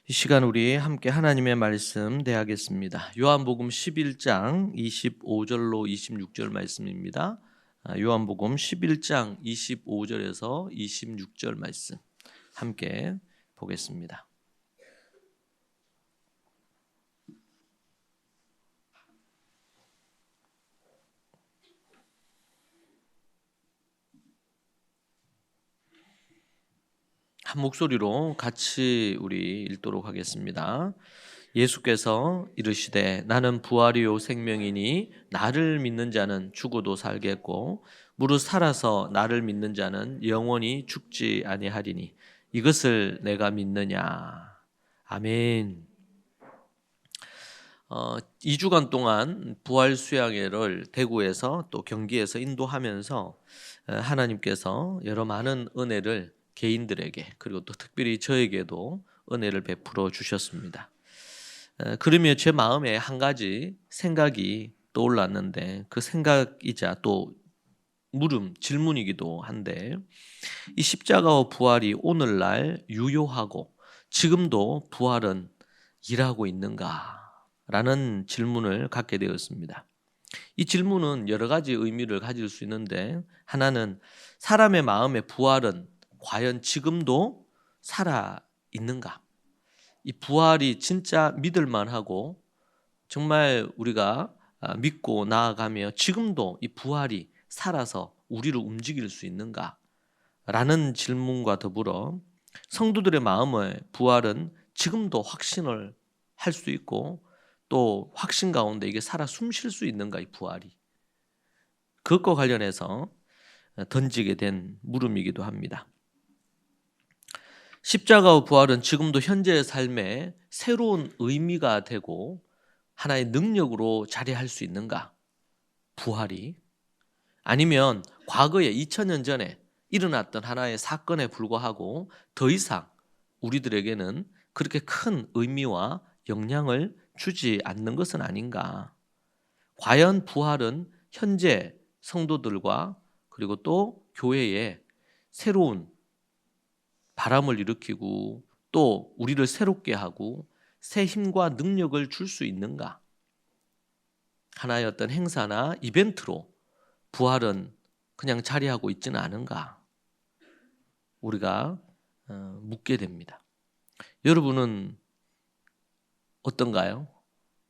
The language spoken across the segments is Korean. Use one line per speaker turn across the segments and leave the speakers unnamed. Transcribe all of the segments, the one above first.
이 시간 우리 함께 하나님의 말씀 대하겠습니다. 요한복음 11장 25절로 26절 말씀입니다. 요한복음 11장 25절에서 26절 말씀 함께 보겠습니다. 한 목소리로 같이 우리 읽도록 하겠습니다. 예수께서 이르시되 나는 부활이요 생명이니 나를 믿는 자는 죽어도 살겠고 무릇 살아서 나를 믿는 자는 영원히 죽지 아니하리니 이것을 내가 믿느냐. 아멘. 2주간 동안 부활 수양회를 대구에서 또 경기에서 인도하면서 하나님께서 여러 많은 은혜를 개인들에게 그리고 또 특별히 저에게도 은혜를 베풀어 주셨습니다. 그러며 제 마음에 한 가지 생각이 떠올랐는데 그 생각이자 또 질문이기도 한데 이 십자가와 부활이 오늘날 유효하고 지금도 부활은 일하고 있는가? 라는 질문을 갖게 되었습니다. 이 질문은 여러 가지 의미를 가질 수 있는데 하나는 사람의 마음의 부활은 과연 지금도 살아 있는가? 이 부활이 진짜 믿을 만하고 정말 우리가 믿고 나아가며 지금도 이 부활이 살아서 우리를 움직일 수 있는가? 라는 질문과 더불어 성도들의 마음의 부활은 지금도 확신을 할 수 있고 또 확신 가운데 이게 살아 숨쉴 수 있는가 이 부활이 그것과 관련해서 던지게 된 물음이기도 합니다. 십자가와 부활은 지금도 현재의 삶에 새로운 의미가 되고 하나의 능력으로 자리할 수 있는가? 부활이 아니면 과거에 2000년 전에 일어났던 하나의 사건에 불과하고 더 이상 우리들에게는 그렇게 큰 의미와 영향을 주지 않는 것은 아닌가? 과연 부활은 현재 성도들과 그리고 또 교회에 새로운 바람을 일으키고 또 우리를 새롭게 하고 새 힘과 능력을 줄 수 있는가? 하나의 어떤 행사나 이벤트로 부활은 그냥 자리하고 있지는 않은가? 우리가 묻게 됩니다. 여러분은 어떤가요?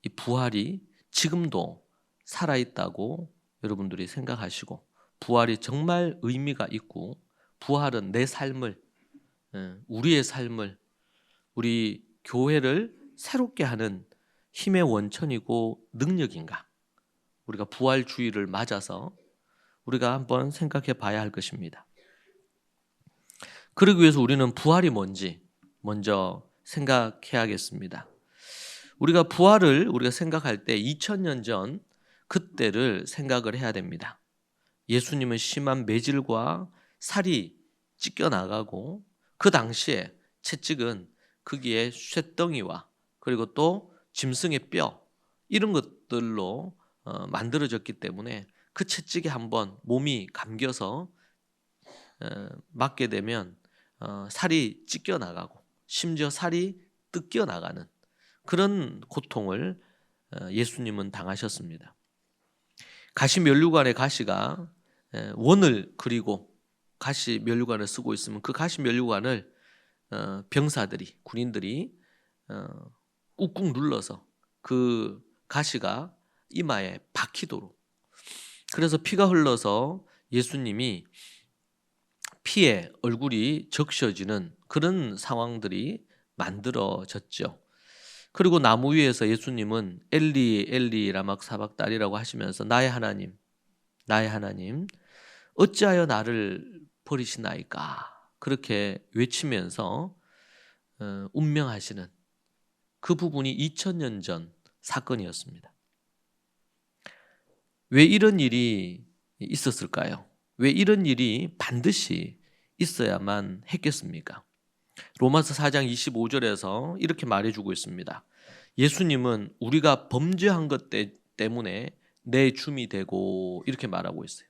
이 부활이 지금도 살아있다고 여러분들이 생각하시고 부활이 정말 의미가 있고 부활은 내 삶을 우리의 삶을 우리 교회를 새롭게 하는 힘의 원천이고 능력인가? 우리가 부활주의를 맞아서 우리가 한번 생각해 봐야 할 것입니다. 그러기 위해서 우리는 부활이 뭔지 먼저 생각해야겠습니다. 우리가 부활을 우리가 생각할 때 2000년 전 그때를 생각을 해야 됩니다. 예수님은 심한 매질과 살이 찢겨나가고 그 당시에 채찍은 거기에 쇳덩이와 그리고 또 짐승의 뼈 이런 것들로 만들어졌기 때문에 그 채찍에 한번 몸이 감겨서 맞게 되면 살이 찢겨나가고 심지어 살이 뜯겨나가는 그런 고통을 예수님은 당하셨습니다. 가시 면류관의 가시가 원을 그리고 가시 면류관을 쓰고 있으면 그 가시 면류관을 병사들이 군인들이 꾹꾹 눌러서 그 가시가 이마에 박히도록 그래서 피가 흘러서 예수님이 피에 얼굴이 적셔지는 그런 상황들이 만들어졌죠. 그리고 나무 위에서 예수님은 엘리 엘리 라마 사박다니라고 하시면서 나의 하나님 어찌하여 나를 버리시나이까 그렇게 외치면서 운명하시는 그 부분이 2000년 전 사건이었습니다. 왜 이런 일이 있었을까요? 왜 이런 일이 반드시 있어야만 했겠습니까? 로마서 4장 25절에서 이렇게 말해주고 있습니다. 예수님은 우리가 범죄한 것 때문에 내 줌이 되고 이렇게 말하고 있어요.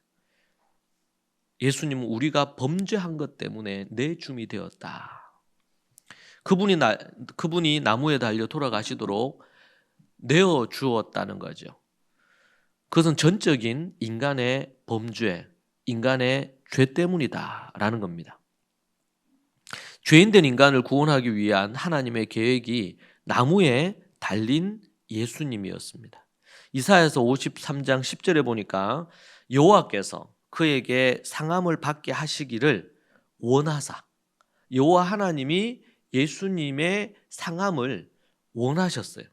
예수님은 우리가 범죄한 것 때문에 내 줌이 되었다. 그분이 나무에 달려 돌아가시도록 내어 주었다는 거죠. 그것은 전적인 인간의 범죄, 인간의 죄 때문이다라는 겁니다. 죄인된 인간을 구원하기 위한 하나님의 계획이 나무에 달린 예수님이었습니다. 이사야서 53장 10절에 보니까 여호와께서 그에게 상함을 받게 하시기를 원하사, 여호와 하나님이 예수님의 상함을 원하셨어요.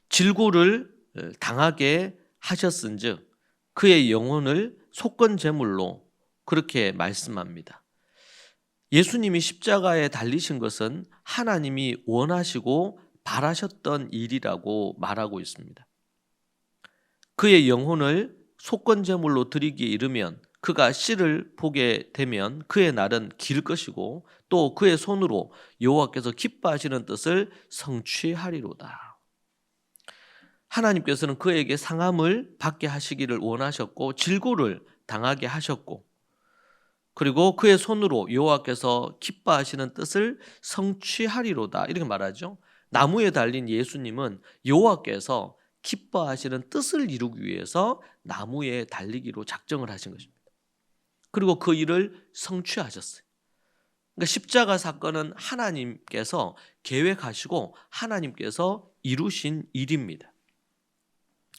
질고를 당하게 하셨은즉 그의 영혼을 속건 제물로 그렇게 말씀합니다. 예수님이 십자가에 달리신 것은 하나님이 원하시고 바라셨던 일이라고 말하고 있습니다. 그의 영혼을 속건 제물로 드리기에 이르면 그가 씨를 보게 되면 그의 날은 길 것이고 또 그의 손으로 여호와께서 기뻐하시는 뜻을 성취하리로다. 하나님께서는 그에게 상함을 받게 하시기를 원하셨고 질고를 당하게 하셨고 그리고 그의 손으로 여호와께서 기뻐하시는 뜻을 성취하리로다 이렇게 말하죠. 나무에 달린 예수님은 여호와께서 기뻐하시는 뜻을 이루기 위해서 나무에 달리기로 작정을 하신 것입니다. 그리고 그 일을 성취하셨어요. 그러니까 십자가 사건은 하나님께서 계획하시고 하나님께서 이루신 일입니다.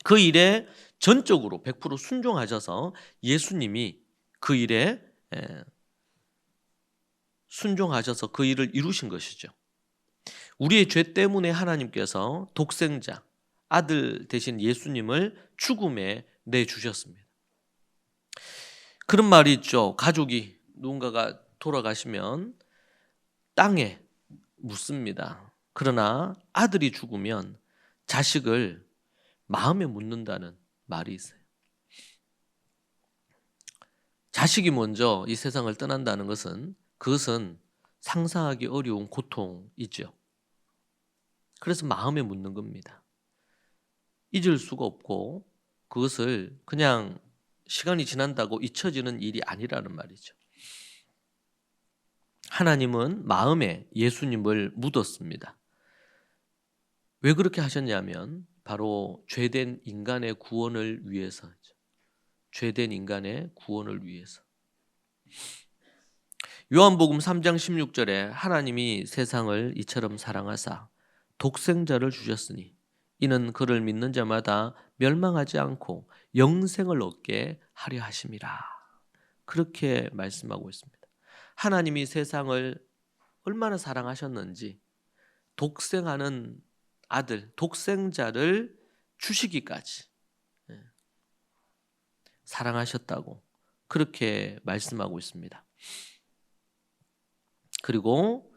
그 일에 전적으로 100% 순종하셔서 예수님이 그 일에 순종하셔서 그 일을 이루신 것이죠. 우리의 죄 때문에 하나님께서 독생자, 아들 대신 예수님을 죽음에 내주셨습니다. 그런 말이 있죠. 가족이 누군가가 돌아가시면 땅에 묻습니다. 그러나 아들이 죽으면 자식을 마음에 묻는다는 말이 있어요. 자식이 먼저 이 세상을 떠난다는 것은 그것은 상상하기 어려운 고통이죠. 그래서 마음에 묻는 겁니다. 잊을 수가 없고 그것을 그냥 시간이 지난다고 잊혀지는 일이 아니라는 말이죠. 하나님은 마음에 예수님을 묻었습니다. 왜 그렇게 하셨냐면 바로 죄된 인간의 구원을 위해서죠. 죄된 인간의 구원을 위해서. 요한복음 3장 16절에 하나님이 세상을 이처럼 사랑하사 독생자를 주셨으니 이는 그를 믿는 자마다 멸망하지 않고 영생을 얻게 하려 하심이라. 그렇게 말씀하고 있습니다. 하나님이 세상을 얼마나 사랑하셨는지 독생하는 아들, 독생자를 주시기까지 사랑하셨다고 그렇게 말씀하고 있습니다. 그리고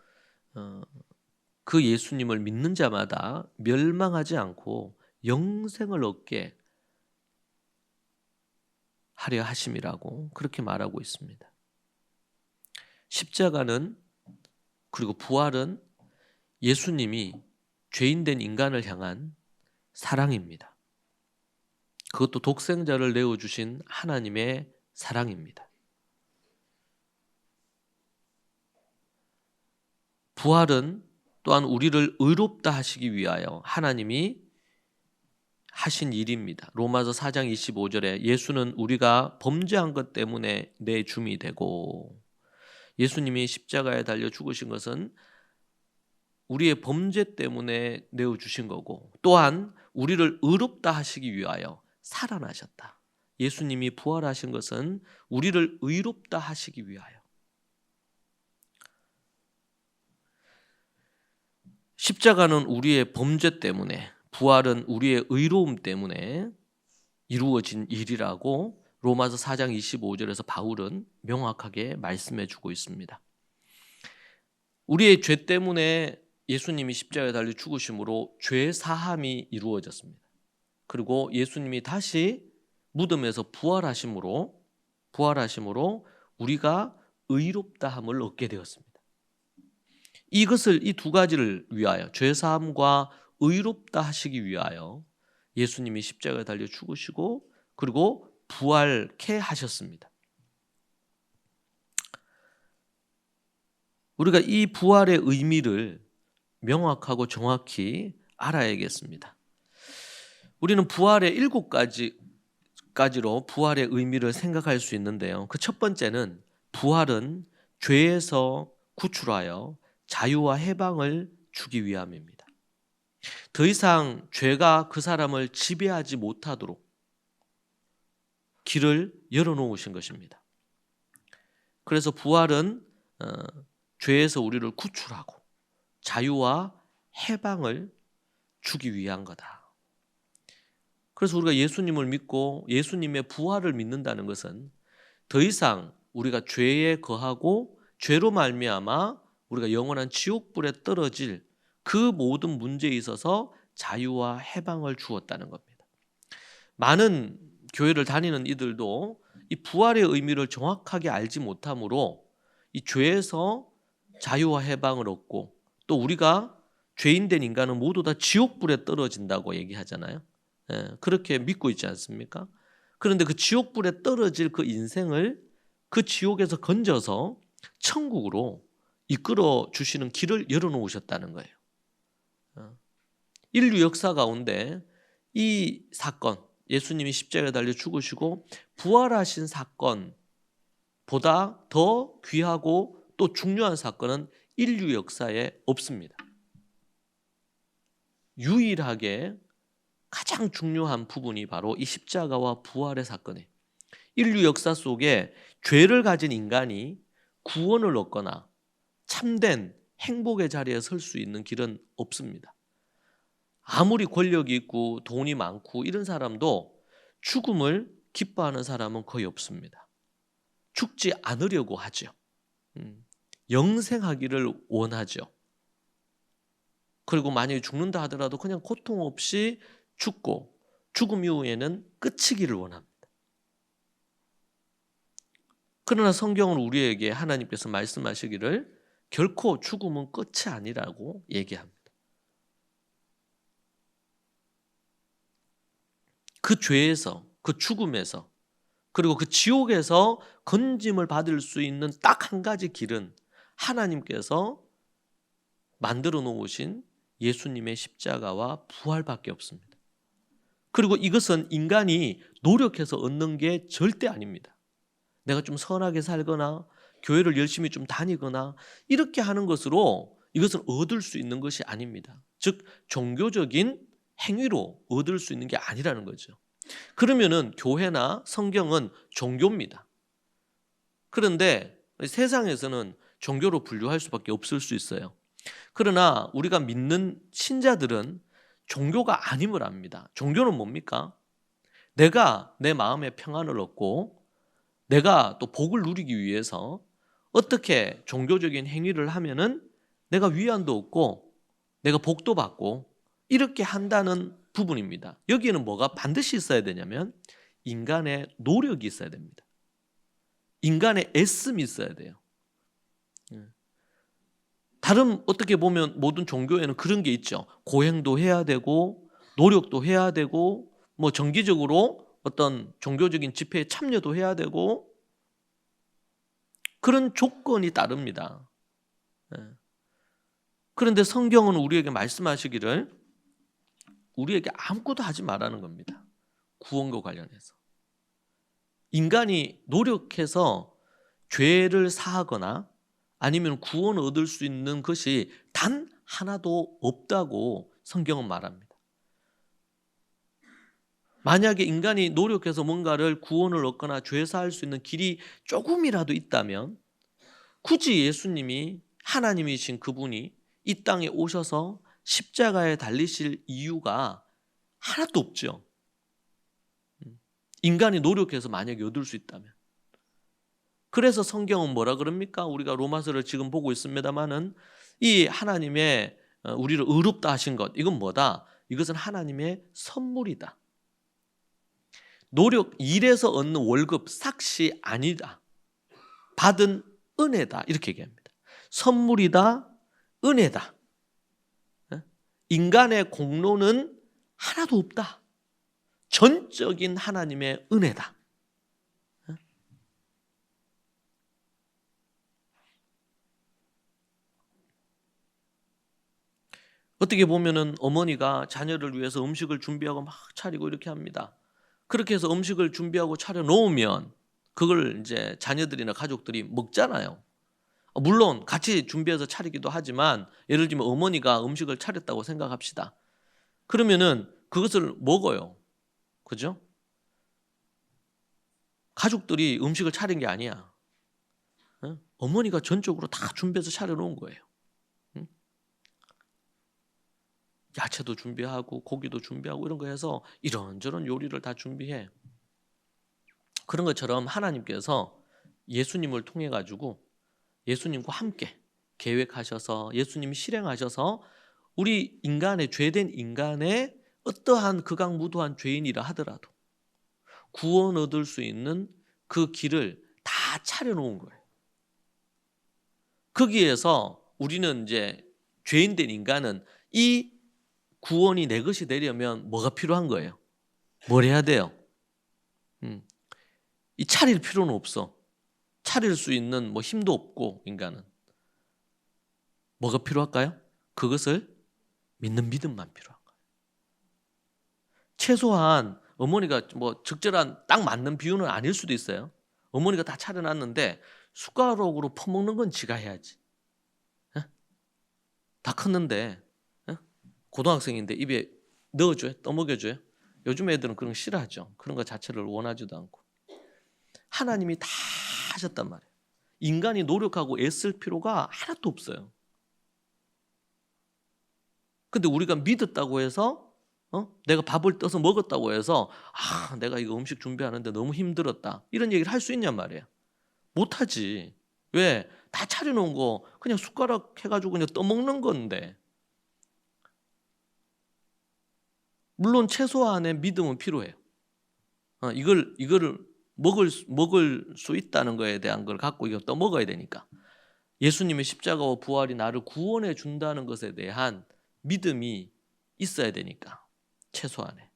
그 예수님을 믿는 자마다 멸망하지 않고 영생을 얻게 하려 하심이라고 그렇게 말하고 있습니다. 십자가는 그리고 부활은 예수님이 죄인된 인간을 향한 사랑입니다. 그것도 독생자를 내어주신 하나님의 사랑입니다. 부활은 또한 우리를 의롭다 하시기 위하여 하나님이 하신 일입니다. 로마서 4장 25절에 예수는 우리가 범죄한 것 때문에 내줌이 되고, 예수님이 십자가에 달려 죽으신 것은 우리의 범죄 때문에 내어주신 거고 또한 우리를 의롭다 하시기 위하여 살아나셨다. 예수님이 부활하신 것은 우리를 의롭다 하시기 위하여. 십자가는 우리의 범죄 때문에, 부활은 우리의 의로움 때문에 이루어진 일이라고 로마서 4장 25절에서 바울은 명확하게 말씀해 주고 있습니다. 우리의 죄 때문에 예수님이 십자가에 달려 죽으심으로 죄 사함이 이루어졌습니다. 그리고 예수님이 다시 무덤에서 부활하심으로 우리가 의롭다함을 얻게 되었습니다. 이것을 이 두 가지를 위하여, 죄 사함과 의롭다 하시기 위하여 예수님이 십자가에 달려 죽으시고 그리고 부활케 하셨습니다. 우리가 이 부활의 의미를 명확하고 정확히 알아야겠습니다. 우리는 부활의 7가지로 부활의 의미를 생각할 수 있는데요. 그 첫 번째는 부활은 죄에서 구출하여 자유와 해방을 주기 위함입니다. 더 이상 죄가 그 사람을 지배하지 못하도록 길을 열어놓으신 것입니다. 그래서 부활은 죄에서 우리를 구출하고 자유와 해방을 주기 위한 거다. 그래서 우리가 예수님을 믿고 예수님의 부활을 믿는다는 것은 더 이상 우리가 죄에 거하고 죄로 말미암아 우리가 영원한 지옥불에 떨어질 그 모든 문제에 있어서 자유와 해방을 주었다는 겁니다. 많은 교회를 다니는 이들도 이 부활의 의미를 정확하게 알지 못하므로 이 죄에서 자유와 해방을 얻고 또 우리가 죄인된 인간은 모두 다 지옥불에 떨어진다고 얘기하잖아요. 그렇게 믿고 있지 않습니까? 그런데 그 지옥불에 떨어질 그 인생을 그 지옥에서 건져서 천국으로 이끌어 주시는 길을 열어놓으셨다는 거예요. 인류 역사 가운데 이 사건, 예수님이 십자가에 달려 죽으시고 부활하신 사건보다 더 귀하고 또 중요한 사건은 인류 역사에 없습니다. 유일하게 가장 중요한 부분이 바로 이 십자가와 부활의 사건이에요. 인류 역사 속에 죄를 가진 인간이 구원을 얻거나 참된 행복의 자리에 설 수 있는 길은 없습니다. 아무리 권력이 있고 돈이 많고 이런 사람도 죽음을 기뻐하는 사람은 거의 없습니다. 죽지 않으려고 하죠. 영생하기를 원하죠. 그리고 만약에 죽는다 하더라도 그냥 고통 없이 죽고 죽음 이후에는 끝이기를 원합니다. 그러나 성경은 우리에게 하나님께서 말씀하시기를 결코 죽음은 끝이 아니라고 얘기합니다. 그 죄에서, 그 죽음에서, 그리고 그 지옥에서 건짐을 받을 수 있는 딱 한 가지 길은 하나님께서 만들어 놓으신 예수님의 십자가와 부활밖에 없습니다. 그리고 이것은 인간이 노력해서 얻는 게 절대 아닙니다. 내가 좀 선하게 살거나 교회를 열심히 좀 다니거나 이렇게 하는 것으로 이것을 얻을 수 있는 것이 아닙니다. 즉 종교적인 행위로 얻을 수 있는 게 아니라는 거죠. 그러면은 교회나 성경은 종교입니다. 그런데 세상에서는 종교로 분류할 수밖에 없을 수 있어요. 그러나 우리가 믿는 신자들은 종교가 아님을 압니다. 종교는 뭡니까? 내가 내 마음의 평안을 얻고 내가 또 복을 누리기 위해서 어떻게 종교적인 행위를 하면은 내가 위안도 얻고 내가 복도 받고 이렇게 한다는 부분입니다. 여기에는 뭐가 반드시 있어야 되냐면 인간의 노력이 있어야 됩니다. 인간의 애씀이 있어야 돼요. 다른 어떻게 보면 모든 종교에는 그런 게 있죠. 고행도 해야 되고 노력도 해야 되고 뭐 정기적으로 어떤 종교적인 집회에 참여도 해야 되고 그런 조건이 따릅니다. 그런데 성경은 우리에게 말씀하시기를 우리에게 아무것도 하지 말라는 겁니다. 구원과 관련해서. 인간이 노력해서 죄를 사하거나 아니면 구원을 얻을 수 있는 것이 단 하나도 없다고 성경은 말합니다. 만약에 인간이 노력해서 뭔가를 구원을 얻거나 죄 사할 수 있는 길이 조금이라도 있다면 굳이 예수님이 하나님이신 그분이 이 땅에 오셔서 십자가에 달리실 이유가 하나도 없죠. 인간이 노력해서 만약에 얻을 수 있다면. 그래서 성경은 뭐라 그럽니까? 우리가 로마서를 지금 보고 있습니다마는 이 하나님의 우리를 의롭다 하신 것, 이건 뭐다? 이것은 하나님의 선물이다. 노력, 일해서 얻는 월급, 삭시 아니다. 받은 은혜다. 이렇게 얘기합니다. 선물이다, 은혜다. 인간의 공로는 하나도 없다. 전적인 하나님의 은혜다. 어떻게 보면은 어머니가 자녀를 위해서 음식을 준비하고 막 차리고 이렇게 합니다. 그렇게 해서 음식을 준비하고 차려 놓으면 그걸 이제 자녀들이나 가족들이 먹잖아요. 물론 같이 준비해서 차리기도 하지만 예를 들면 어머니가 음식을 차렸다고 생각합시다. 그러면은 그것을 먹어요. 그죠? 가족들이 음식을 차린 게 아니야. 어? 어머니가 전적으로 다 준비해서 차려 놓은 거예요. 응? 야채도 준비하고 고기도 준비하고 이런 거 해서 이런저런 요리를 다 준비해. 그런 것처럼 하나님께서 예수님을 통해 가지고 예수님과 함께 계획하셔서 예수님이 실행하셔서 우리 인간의 죄된 인간의 어떠한 극악무도한 죄인이라 하더라도 구원 얻을 수 있는 그 길을 다 차려놓은 거예요. 거기에서 우리는 이제 죄인된 인간은 이 구원이 내 것이 되려면 뭐가 필요한 거예요? 뭘 해야 돼요? 이 차릴 필요는 없어. 차릴 수 있는 뭐 힘도 없고 인간은 뭐가 필요할까요? 그것을 믿는 믿음만 필요한 거예요. 최소한 어머니가 뭐 적절한 딱 맞는 비유는 아닐 수도 있어요. 어머니가 다 차려놨는데 숟가락으로 퍼먹는 건 지가 해야지. 에? 다 컸는데 고등학생인데 입에 넣어줘요? 떠먹여줘요? 요즘 애들은 그런 거 싫어하죠. 그런 거 자체를 원하지도 않고. 하나님이 다 하셨단 말이에요. 인간이 노력하고 애쓸 필요가 하나도 없어요. 근데 우리가 믿었다고 해서 내가 밥을 떠서 먹었다고 해서 내가 이거 음식 준비하는데 너무 힘들었다. 이런 얘기를 할 수 있냔 말이에요. 못하지. 왜? 다 차려놓은 거 그냥 숟가락 해가지고 그냥 떠먹는 건데. 물론 최소한의 믿음은 필요해요. 이거를 먹을 수 있다는 거에 대한 걸 갖고 이거 떠먹어야 되니까. 예수님의 십자가와 부활이 나를 구원해 준다는 것에 대한 믿음이 있어야 되니까. 최소한의.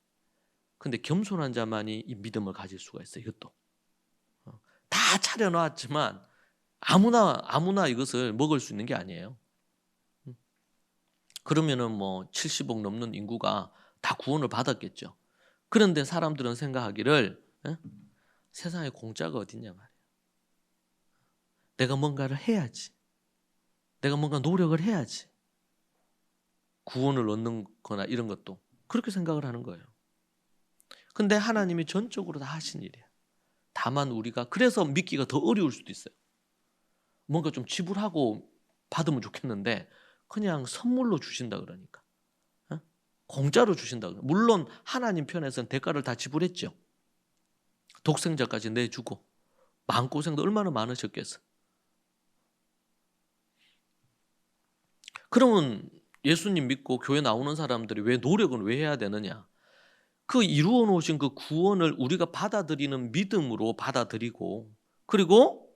근데 겸손한 자만이 이 믿음을 가질 수가 있어요. 이것도. 다 차려놨지만 아무나 이것을 먹을 수 있는 게 아니에요. 그러면은 뭐 70억 넘는 인구가 다 구원을 받았겠죠. 그런데 사람들은 생각하기를 세상에 공짜가 어딨냐 말이에요. 내가 뭔가를 해야지. 내가 뭔가 노력을 해야지. 구원을 얻는 거나 이런 것도 그렇게 생각을 하는 거예요. 근데 하나님이 전적으로 다 하신 일이에요. 다만 우리가 그래서 믿기가 더 어려울 수도 있어요. 뭔가 좀 지불하고 받으면 좋겠는데 그냥 선물로 주신다 그러니까. 공짜로 주신다 그러니까. 물론 하나님 편에서는 대가를 다 지불했죠. 독생자까지 내주고 마음고생도 얼마나 많으셨겠어. 그러면 예수님 믿고 교회 나오는 사람들이 왜 노력은 왜 해야 되느냐? 그 이루어 놓으신 그 구원을 우리가 받아들이는 믿음으로 받아들이고 그리고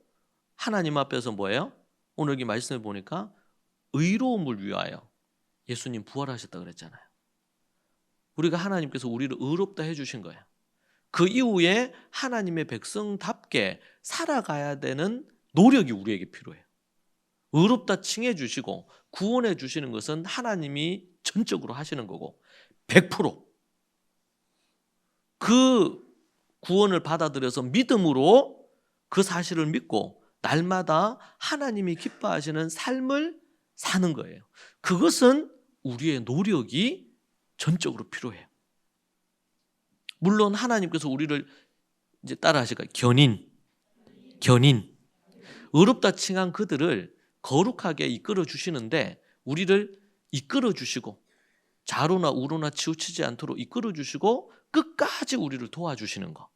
하나님 앞에서 뭐예요? 오늘 여기 말씀해 보니까 의로움을 위하여 예수님 부활하셨다 그랬잖아요. 우리가 하나님께서 우리를 의롭다 해주신 거예요. 그 이후에 하나님의 백성답게 살아가야 되는 노력이 우리에게 필요해요. 의롭다 칭해 주시고 구원해 주시는 것은 하나님이 전적으로 하시는 거고 100%그 구원을 받아들여서 믿음으로 그 사실을 믿고 날마다 하나님이 기뻐하시는 삶을 사는 거예요. 그것은 우리의 노력이 전적으로 필요해요. 물론 하나님께서 우리를 이제 따라 하실 거예요. 견인. 의롭다 칭한 그들을 거룩하게 이끌어 주시는데 우리를 이끌어 주시고 좌로나 우로나 치우치지 않도록 이끌어 주시고 끝까지 우리를 도와주시는 거.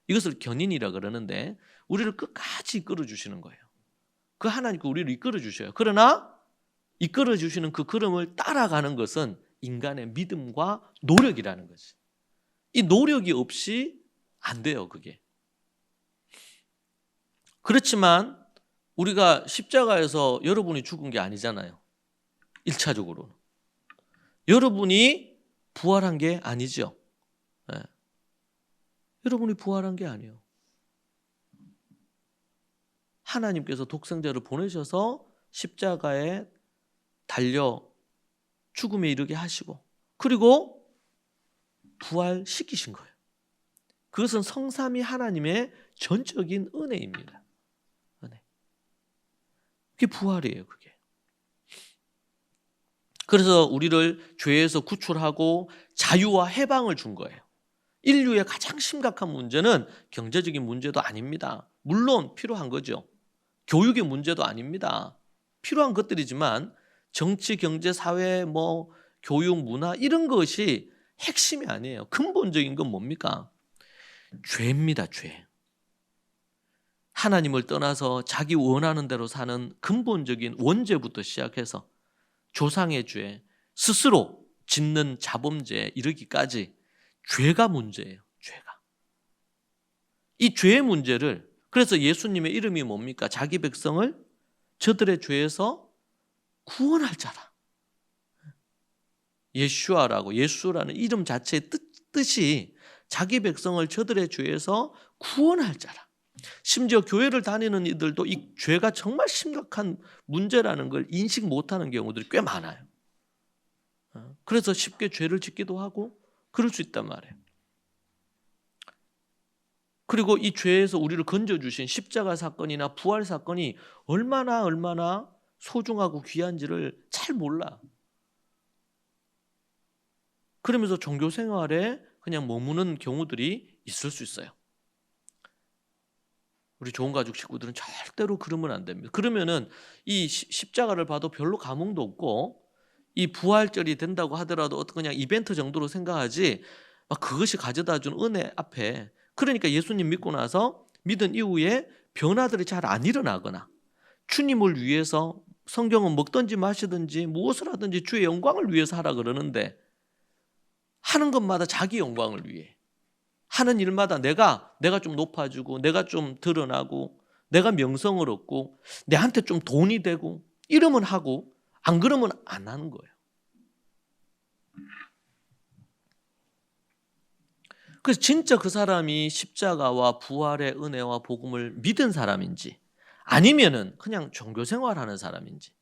이것을 견인이라 그러는데 우리를 끝까지 이끌어 주시는 거예요. 그 하나님께 우리를 이끌어 주셔요. 그러나 이끌어 주시는 그 걸음을 따라가는 것은 인간의 믿음과 노력이라는 거지. 이 노력이 없이 안 돼요, 그게. 그렇지만 우리가 십자가에서 여러분이 죽은 게 아니잖아요. 1차적으로. 여러분이 부활한 게 아니죠. 네. 여러분이 부활한 게 아니에요. 하나님께서 독생자를 보내셔서 십자가에 달려 죽음에 이르게 하시고 그리고 부활시키신 거예요. 그것은 성삼위 하나님의 전적인 은혜입니다. 은혜. 그게 부활이에요. 그게. 그래서 우리를 죄에서 구출하고 자유와 해방을 준 거예요. 인류의 가장 심각한 문제는 경제적인 문제도 아닙니다. 물론 필요한 거죠. 교육의 문제도 아닙니다. 필요한 것들이지만 정치, 경제, 사회, 교육, 문화 이런 것이 핵심이 아니에요. 근본적인 건 뭡니까? 죄입니다. 죄. 하나님을 떠나서 자기 원하는 대로 사는 근본적인 원죄부터 시작해서 조상의 죄, 스스로 짓는 자범죄에 이르기까지 죄가 문제예요. 죄가. 이 죄의 문제를 그래서 예수님의 이름이 뭡니까? 자기 백성을 저들의 죄에서 구원할 자라. 예수아라고 예수라는 이름 자체의 뜻이 자기 백성을 저들의 죄에서 구원할 자라. 심지어 교회를 다니는 이들도 이 죄가 정말 심각한 문제라는 걸 인식 못하는 경우들이 꽤 많아요. 그래서 쉽게 죄를 짓기도 하고 그럴 수 있단 말이에요. 그리고 이 죄에서 우리를 건져주신 십자가 사건이나 부활 사건이 얼마나 소중하고 귀한지를 잘 몰라. 그러면서 종교 생활에 그냥 머무는 경우들이 있을 수 있어요. 우리 좋은 가족 식구들은 절대로 그러면 안 됩니다. 그러면은 이 십자가를 봐도 별로 감흥도 없고 이 부활절이 된다고 하더라도 어떤 그냥 이벤트 정도로 생각하지 막 그것이 가져다 준 은혜 앞에 그러니까 예수님 믿고 나서 믿은 이후에 변화들이 잘 안 일어나거나 주님을 위해서 성경은 먹든지 마시든지 무엇을 하든지 주의 영광을 위해서 하라 그러는데 하는 것마다 자기 영광을 위해 하는 일마다 내가 좀 높아지고 내가 좀 드러나고 내가 명성을 얻고 내한테 좀 돈이 되고 이러면 하고 안 그러면 안 하는 거예요. 그래서 진짜 그 사람이 십자가와 부활의 은혜와 복음을 믿은 사람인지 아니면은 그냥 종교 생활하는 사람인지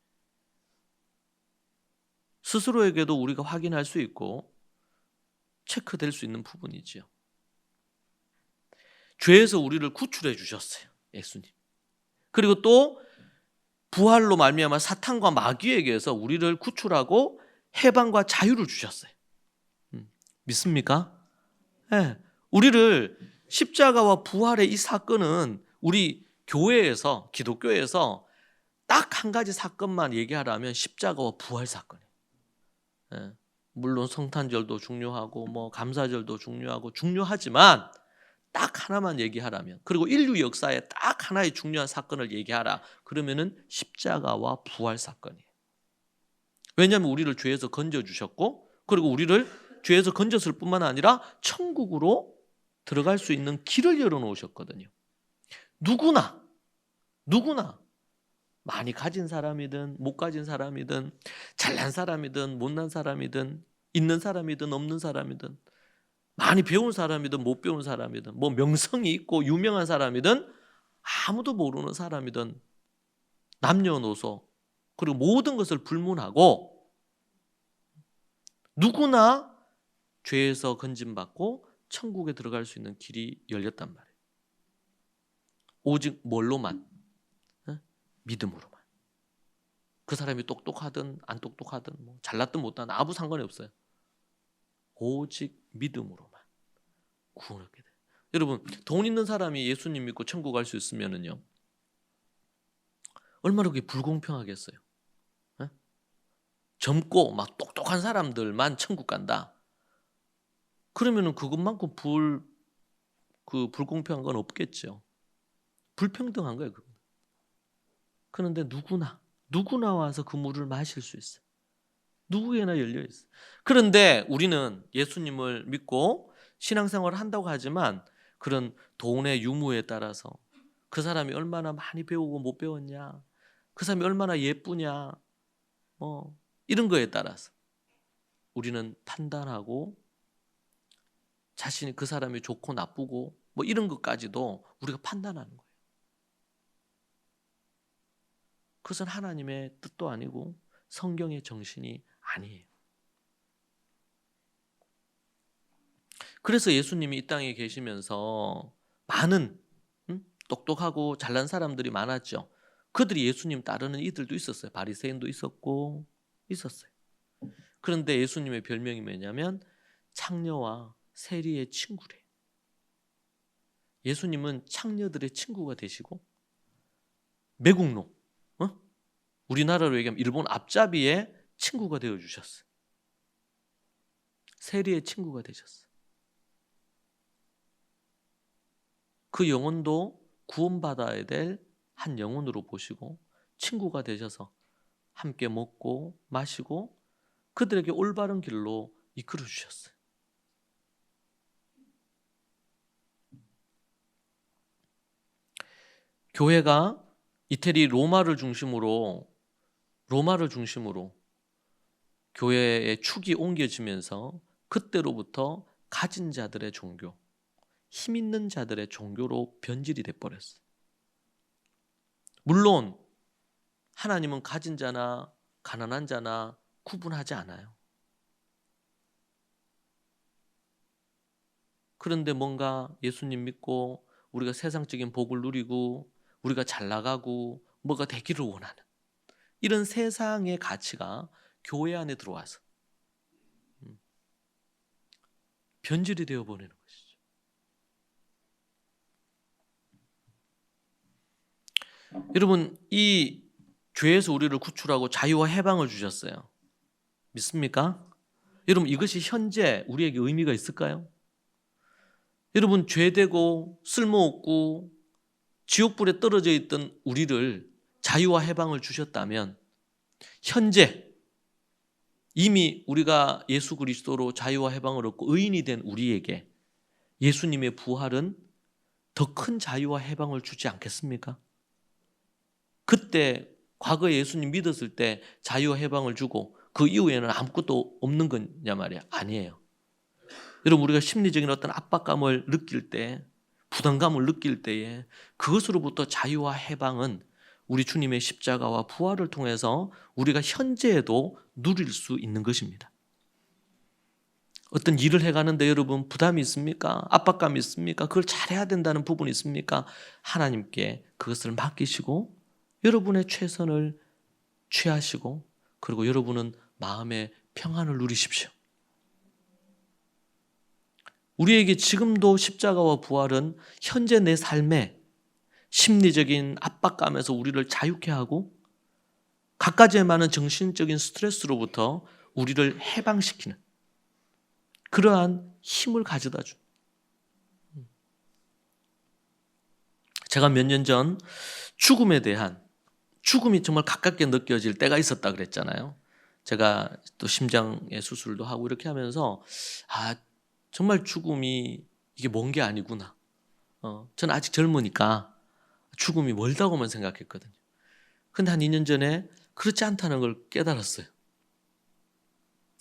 스스로에게도 우리가 확인할 수 있고 체크될 수 있는 부분이지요. 죄에서 우리를 구출해 주셨어요. 예수님. 그리고 또 부활로 말미암아 사탄과 마귀에게서 우리를 구출하고 해방과 자유를 주셨어요. 믿습니까? 네. 우리를 십자가와 부활의 이 사건은 우리 교회에서 기독교에서 딱 한 가지 사건만 얘기하라면 십자가와 부활 사건이에요. 네. 물론 성탄절도 중요하고 감사절도 중요하지만 딱 하나만 얘기하라면 그리고 인류 역사에 딱 하나의 중요한 사건을 얘기하라 그러면은 십자가와 부활 사건이에요. 왜냐하면 우리를 죄에서 건져주셨고 그리고 우리를 죄에서 건졌을 뿐만 아니라 천국으로 들어갈 수 있는 길을 열어놓으셨거든요. 누구나 많이 가진 사람이든 못 가진 사람이든 잘난 사람이든 못난 사람이든 있는 사람이든 없는 사람이든 많이 배운 사람이든 못 배운 사람이든 명성이 있고 유명한 사람이든 아무도 모르는 사람이든 남녀노소 그리고 모든 것을 불문하고 누구나 죄에서 건짐받고 천국에 들어갈 수 있는 길이 열렸단 말이에요. 오직 뭘로만? 믿음으로만. 그 사람이 똑똑하든 안 똑똑하든 잘났든 못났든 아무 상관이 없어요. 오직 믿음으로만 구원을 얻게 돼요. 여러분 돈 있는 사람이 예수님 믿고 천국 갈 수 있으면은요 얼마나 그게 불공평하겠어요. 젊고 막 똑똑한 사람들만 천국 간다. 그러면은 그것만큼 불공평한 건 없겠죠. 불평등한 거예요. 그런데 누구나 와서 그 물을 마실 수 있어요. 누구에나 열려 있어요. 그런데 우리는 예수님을 믿고 신앙생활을 한다고 하지만 그런 돈의 유무에 따라서 그 사람이 얼마나 많이 배우고 못 배웠냐, 그 사람이 얼마나 예쁘냐, 이런 거에 따라서 우리는 판단하고 자신이 그 사람이 좋고 나쁘고 이런 것까지도 우리가 판단하는 거예요. 그것은 하나님의 뜻도 아니고 성경의 정신이 아니에요. 그래서 예수님이 이 땅에 계시면서 많은 똑똑하고 잘난 사람들이 많았죠. 그들이 예수님 따르는 이들도 있었어요. 바리새인도 있었어요. 그런데 예수님의 별명이 뭐냐면 창녀와 세리의 친구래. 예수님은 창녀들의 친구가 되시고 매국노, 우리나라로 얘기하면 일본 앞잡이의 친구가 되어주셨어요. 세리의 친구가 되셨어요. 그 영혼도 구원받아야 될 한 영혼으로 보시고 친구가 되셔서 함께 먹고 마시고 그들에게 올바른 길로 이끌어 주셨어요. 교회가 이태리 로마를 중심으로 교회의 축이 옮겨지면서 그때로부터 가진 자들의 종교, 힘 있는 자들의 종교로 변질이 돼버렸어요. 물론 하나님은 가진 자나 가난한 자나 구분하지 않아요. 그런데 뭔가 예수님 믿고 우리가 세상적인 복을 누리고 우리가 잘 나가고 뭐가 되기를 원하는 이런 세상의 가치가 교회 안에 들어와서 변질이 되어버리는 것이죠. 여러분, 이 죄에서 우리를 구출하고 자유와 해방을 주셨어요. 믿습니까? 여러분, 이것이 현재 우리에게 의미가 있을까요? 여러분, 죄되고 쓸모없고 지옥불에 떨어져 있던 우리를 자유와 해방을 주셨다면 현재 이미 우리가 예수 그리스도로 자유와 해방을 얻고 의인이 된 우리에게 예수님의 부활은 더 큰 자유와 해방을 주지 않겠습니까? 그때 과거에 예수님 믿었을 때 자유와 해방을 주고 그 이후에는 아무것도 없는 거냐 말이야. 아니에요. 여러분, 우리가 심리적인 어떤 압박감을 느낄 때, 부담감을 느낄 때에 그것으로부터 자유와 해방은 우리 주님의 십자가와 부활을 통해서 우리가 현재에도 누릴 수 있는 것입니다. 어떤 일을 해가는데 여러분 부담이 있습니까? 압박감이 있습니까? 그걸 잘해야 된다는 부분이 있습니까? 하나님께 그것을 맡기시고 여러분의 최선을 취하시고 그리고 여러분은 마음의 평안을 누리십시오. 우리에게 지금도 십자가와 부활은 현재 내 삶에 심리적인 압박감에서 우리를 자유케 하고 갖가지의 많은 정신적인 스트레스로부터 우리를 해방시키는 그러한 힘을 가져다 준. 제가 몇 년 전 죽음이 정말 가깝게 느껴질 때가 있었다 그랬잖아요. 제가 또 심장의 수술도 하고 이렇게 하면서 정말 죽음이 이게 먼 게 아니구나. 저는 아직 젊으니까 죽음이 멀다고만 생각했거든요. 근데 한 2년 전에 그렇지 않다는 걸 깨달았어요.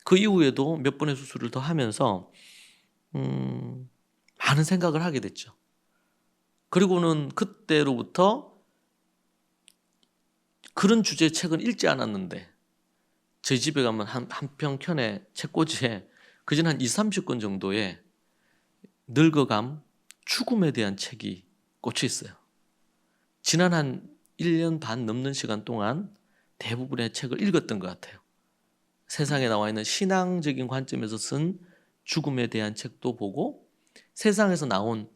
그 이후에도 몇 번의 수술을 더 하면서 많은 생각을 하게 됐죠. 그리고는 그때로부터 그런 주제의 책은 읽지 않았는데 저희 집에 가면 한 켠에 책꽂이에 그전 한 20-30권 정도의 늙어감, 죽음에 대한 책이 꽂혀 있어요. 지난 한 1년 반 넘는 시간 동안 대부분의 책을 읽었던 것 같아요. 세상에 나와 있는 신앙적인 관점에서 쓴 죽음에 대한 책도 보고 세상에서 나온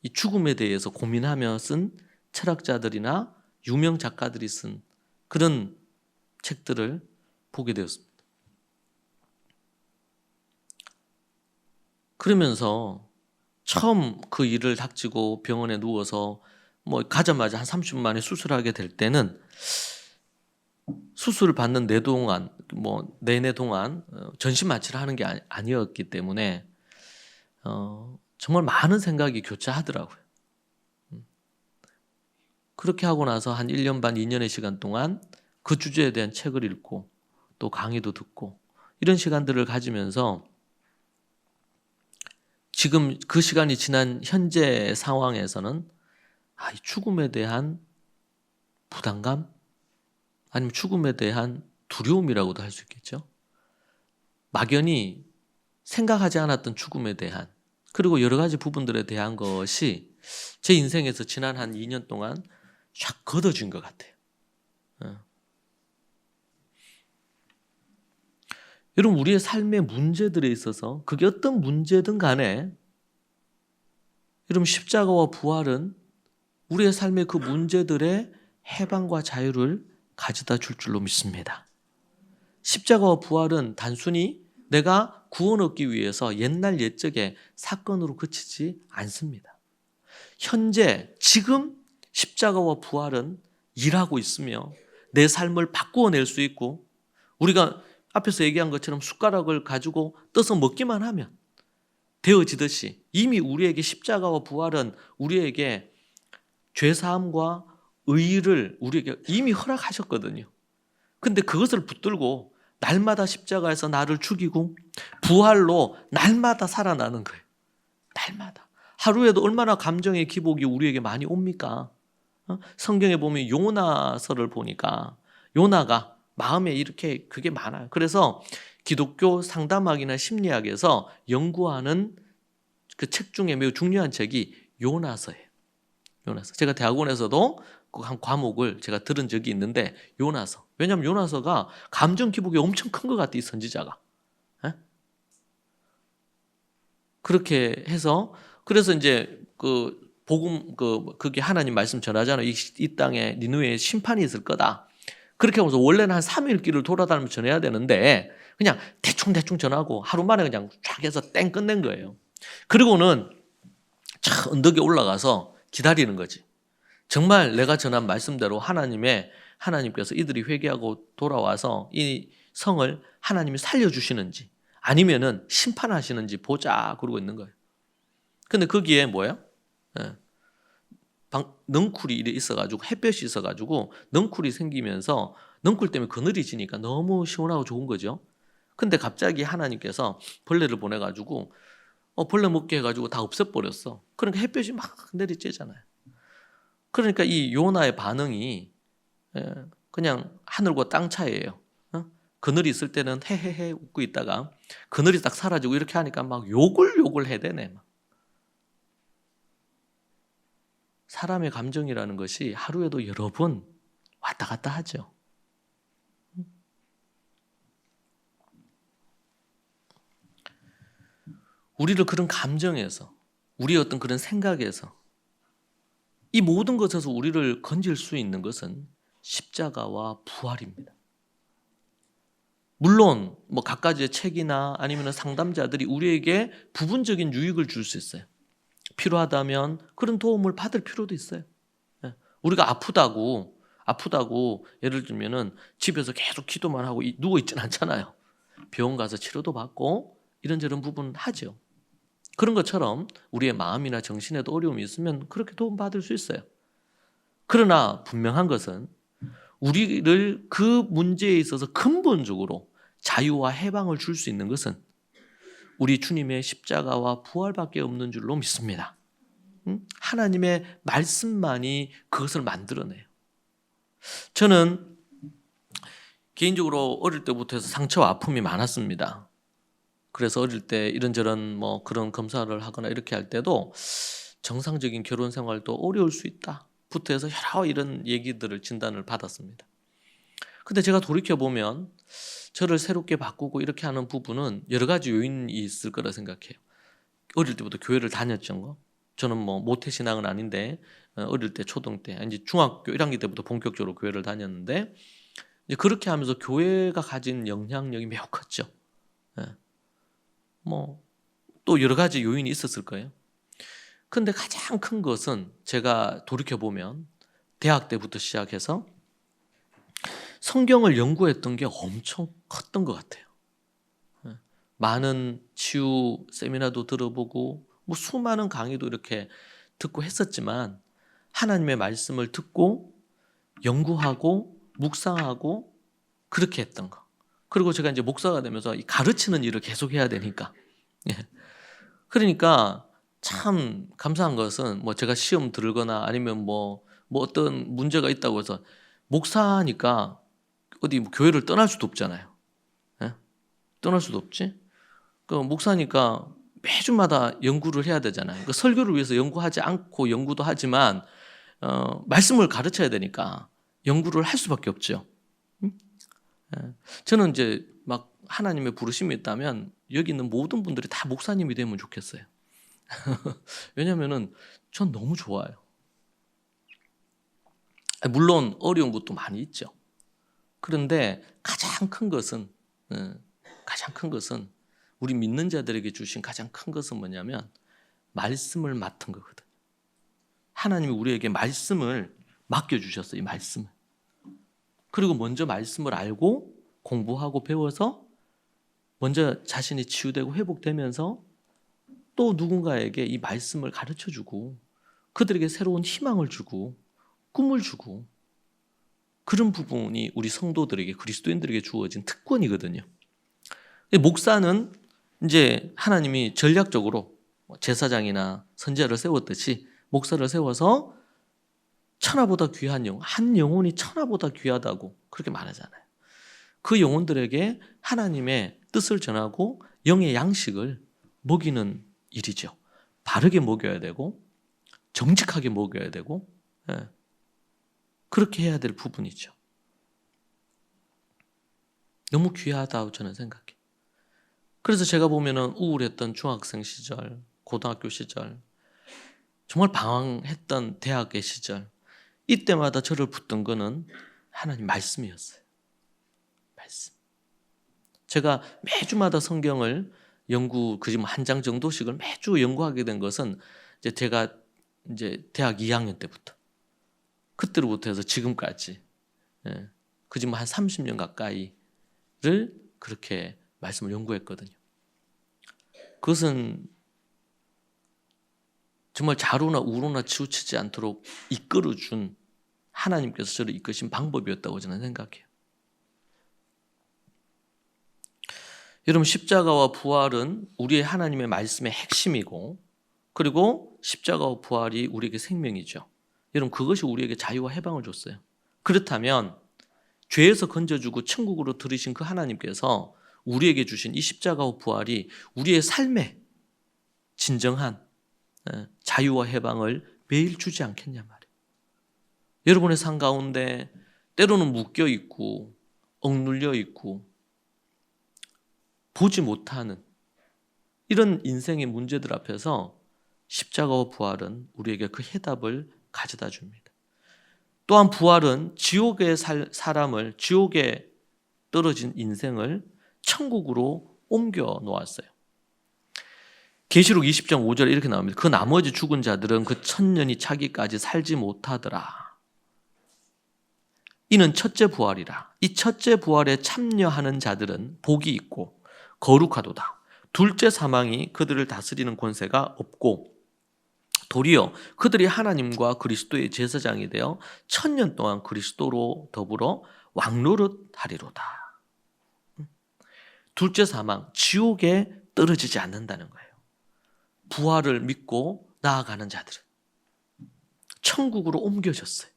이 죽음에 대해서 고민하며 쓴 철학자들이나 유명 작가들이 쓴 그런 책들을 보게 되었습니다. 그러면서 처음 그 일을 닥치고 병원에 누워서 가자마자 한 30분 만에 수술하게 될 때는 수술을 받는 내내 동안 전신 마취를 하는 게 아니었기 때문에 정말 많은 생각이 교차하더라고요. 그렇게 하고 나서 한 1년 반, 2년의 시간 동안 그 주제에 대한 책을 읽고 또 강의도 듣고 이런 시간들을 가지면서 지금 그 시간이 지난 현재 상황에서는 이 죽음에 대한 부담감 아니면 죽음에 대한 두려움이라고도 할 수 있겠죠. 막연히 생각하지 않았던 죽음에 대한 그리고 여러 가지 부분들에 대한 것이 제 인생에서 지난 한 2년 동안 쫙 걷어진 것 같아요. 여러분, 우리의 삶의 문제들에 있어서 그게 어떤 문제든 간에 여러분, 십자가와 부활은 우리의 삶의 그 문제들의 해방과 자유를 가져다 줄 줄로 믿습니다. 십자가와 부활은 단순히 내가 구원 얻기 위해서 옛날 옛적의 사건으로 그치지 않습니다. 현재 지금 십자가와 부활은 일하고 있으며 내 삶을 바꾸어낼 수 있고, 우리가 앞에서 얘기한 것처럼 숟가락을 가지고 떠서 먹기만 하면 되어지듯이 이미 우리에게 십자가와 부활은 우리에게 죄사함과 의를 우리에게 이미 허락하셨거든요. 근데 그것을 붙들고 날마다 십자가에서 나를 죽이고 부활로 날마다 살아나는 거예요. 날마다. 하루에도 얼마나 감정의 기복이 우리에게 많이 옵니까? 성경에 보면 요나서를 보니까 요나가 마음에 이렇게 그게 많아요. 그래서 기독교 상담학이나 심리학에서 연구하는 그 책 중에 매우 중요한 책이 요나서예요. 요나서. 제가 대학원에서도 그 한 과목을 제가 들은 적이 있는데 요나서. 왜냐하면 요나서가 감정 기복이 엄청 큰 것 같아, 이 선지자가. 그렇게 해서 그래서 이제 그 복음 그게 하나님 말씀 전하잖아요. 이 땅에 니느웨에 심판이 있을 거다. 그렇게 하면서 원래는 한 3일 길을 돌아다니면서 전해야 되는데 그냥 대충 전하고 하루 만에 그냥 쫙 해서 땡 끝낸 거예요. 그리고는 저 언덕에 올라가서 기다리는 거지. 정말 내가 전한 말씀대로 하나님께서 이들이 회개하고 돌아와서 이 성을 하나님이 살려주시는지 아니면은 심판하시는지 보자 그러고 있는 거예요. 근데 거기에 뭐예요? 넝쿨이 있어가지고 햇볕이 있어가지고 넝쿨이 생기면서 넝쿨 때문에 그늘이 지니까 너무 시원하고 좋은 거죠. 근데 갑자기 하나님께서 벌레를 보내가지고 벌레 먹게 해가지고 다 없애버렸어. 그러니까 햇볕이 막 내리쬐잖아요. 그러니까 이 요나의 반응이 그냥 하늘과 땅 차이예요. 그늘이 있을 때는 헤헤헤 웃고 있다가 그늘이 딱 사라지고 이렇게 하니까 막 욕을 해대네. 막. 사람의 감정이라는 것이 하루에도 여러 번 왔다 갔다 하죠. 우리를 그런 감정에서, 우리의 어떤 그런 생각에서 이 모든 것에서 우리를 건질 수 있는 것은 십자가와 부활입니다. 물론 뭐 각가지의 책이나 아니면 상담자들이 우리에게 부분적인 유익을 줄 수 있어요. 필요하다면 그런 도움을 받을 필요도 있어요. 우리가 아프다고 예를 들면은 집에서 계속 기도만 하고 누워 있진 않잖아요. 병원 가서 치료도 받고 이런저런 부분 하죠. 그런 것처럼 우리의 마음이나 정신에도 어려움이 있으면 그렇게 도움 받을 수 있어요. 그러나 분명한 것은 우리를 그 문제에 있어서 근본적으로 자유와 해방을 줄 수 있는 것은 우리 주님의 십자가와 부활밖에 없는 줄로 믿습니다. 하나님의 말씀만이 그것을 만들어내요. 저는 개인적으로 어릴 때부터 해서 상처와 아픔이 많았습니다. 그래서 어릴 때 이런저런 뭐 그런 검사를 하거나 이렇게 할 때도 정상적인 결혼 생활도 어려울 수 있다 부터 해서 여러 이런 얘기들을 진단을 받았습니다. 근데 제가 돌이켜보면 저를 새롭게 바꾸고 이렇게 하는 부분은 여러 가지 요인이 있을 거라 생각해요. 어릴 때부터 교회를 다녔죠. 저는 뭐 모태신앙은 아닌데 어릴 때 초등 때 이제 중학교 1학년 때부터 본격적으로 교회를 다녔는데 이제 그렇게 하면서 교회가 가진 영향력이 매우 컸죠. 뭐 또 여러 가지 요인이 있었을 거예요. 근데 가장 큰 것은 제가 돌이켜보면 대학 때부터 시작해서 성경을 연구했던 게 엄청 컸던 것 같아요. 많은 치유 세미나도 들어보고 뭐 수많은 강의도 이렇게 듣고 했었지만 하나님의 말씀을 듣고 연구하고 묵상하고 그렇게 했던 거. 그리고 제가 이제 목사가 되면서 가르치는 일을 계속 해야 되니까. 그러니까 참 감사한 것은 뭐 제가 시험 들거나 아니면 뭐 어떤 문제가 있다고 해서 목사니까 어디 뭐 교회를 떠날 수도 없잖아요. 떠날 수도 없지. 그 목사니까 매주마다 연구를 해야 되잖아요. 그 설교를 위해서 연구하지 않고 연구도 하지만 말씀을 가르쳐야 되니까 연구를 할 수밖에 없죠. 저는 이제 막 하나님의 부르심이 있다면 여기 있는 모든 분들이 다 목사님이 되면 좋겠어요. 왜냐하면은 전 너무 좋아요. 물론 어려운 것도 많이 있죠. 그런데 가장 큰 것은 우리 믿는 자들에게 주신 가장 큰 것은 뭐냐면 말씀을 맡은 거거든요. 하나님이 우리에게 말씀을 맡겨주셨어요. 이 말씀을. 그리고 먼저 말씀을 알고 공부하고 배워서 먼저 자신이 치유되고 회복되면서 또 누군가에게 이 말씀을 가르쳐주고 그들에게 새로운 희망을 주고 꿈을 주고 그런 부분이 우리 성도들에게 그리스도인들에게 주어진 특권이거든요. 목사는 이제 하나님이 전략적으로 제사장이나 선지자를 세웠듯이 목사를 세워서 천하보다 귀한 영혼, 한 영혼이 천하보다 귀하다고 그렇게 말하잖아요. 그 영혼들에게 하나님의 뜻을 전하고 영의 양식을 먹이는 일이죠. 바르게 먹여야 되고 정직하게 먹여야 되고 그렇게 해야 될 부분이죠. 너무 귀하다고 저는 생각해요. 그래서 제가 보면은 우울했던 중학생 시절, 고등학교 시절, 정말 방황했던 대학의 시절, 이때마다 저를 붙든 거는 하나님 말씀이었어요. 말씀. 제가 매주마다 성경을 지금 한 장 정도씩을 매주 연구하게 된 것은 제가 대학 2학년 때부터, 그때로부터 해서 지금까지, 그 지금 한 30년 가까이를 그렇게 말씀을 연구했거든요. 그것은 정말 좌로나 우로나 치우치지 않도록 이끌어준 하나님께서 저를 이끄신 방법이었다고 저는 생각해요. 여러분, 십자가와 부활은 우리의 하나님의 말씀의 핵심이고, 그리고 십자가와 부활이 우리에게 생명이죠. 여러분, 그것이 우리에게 자유와 해방을 줬어요. 그렇다면 죄에서 건져주고 천국으로 들이신 그 하나님께서 우리에게 주신 이 십자가와 부활이 우리의 삶에 진정한 자유와 해방을 매일 주지 않겠냐 말이에요. 여러분의 삶 가운데 때로는 묶여 있고 억눌려 있고 보지 못하는 이런 인생의 문제들 앞에서 십자가와 부활은 우리에게 그 해답을 가져다 줍니다. 또한 부활은 지옥의 사람을, 지옥에 떨어진 인생을 천국으로 옮겨 놓았어요. 계시록 20장 5절에 이렇게 나옵니다. 그 나머지 죽은 자들은 그 천년이 차기까지 살지 못하더라. 이는 첫째 부활이라. 이 첫째 부활에 참여하는 자들은 복이 있고 거룩하도다. 둘째 사망이 그들을 다스리는 권세가 없고 도리어 그들이 하나님과 그리스도의 제사장이 되어 천년 동안 그리스도로 더불어 왕노릇하리로다. 둘째 사망, 지옥에 떨어지지 않는다는 거예요. 부활을 믿고 나아가는 자들은 천국으로 옮겨졌어요.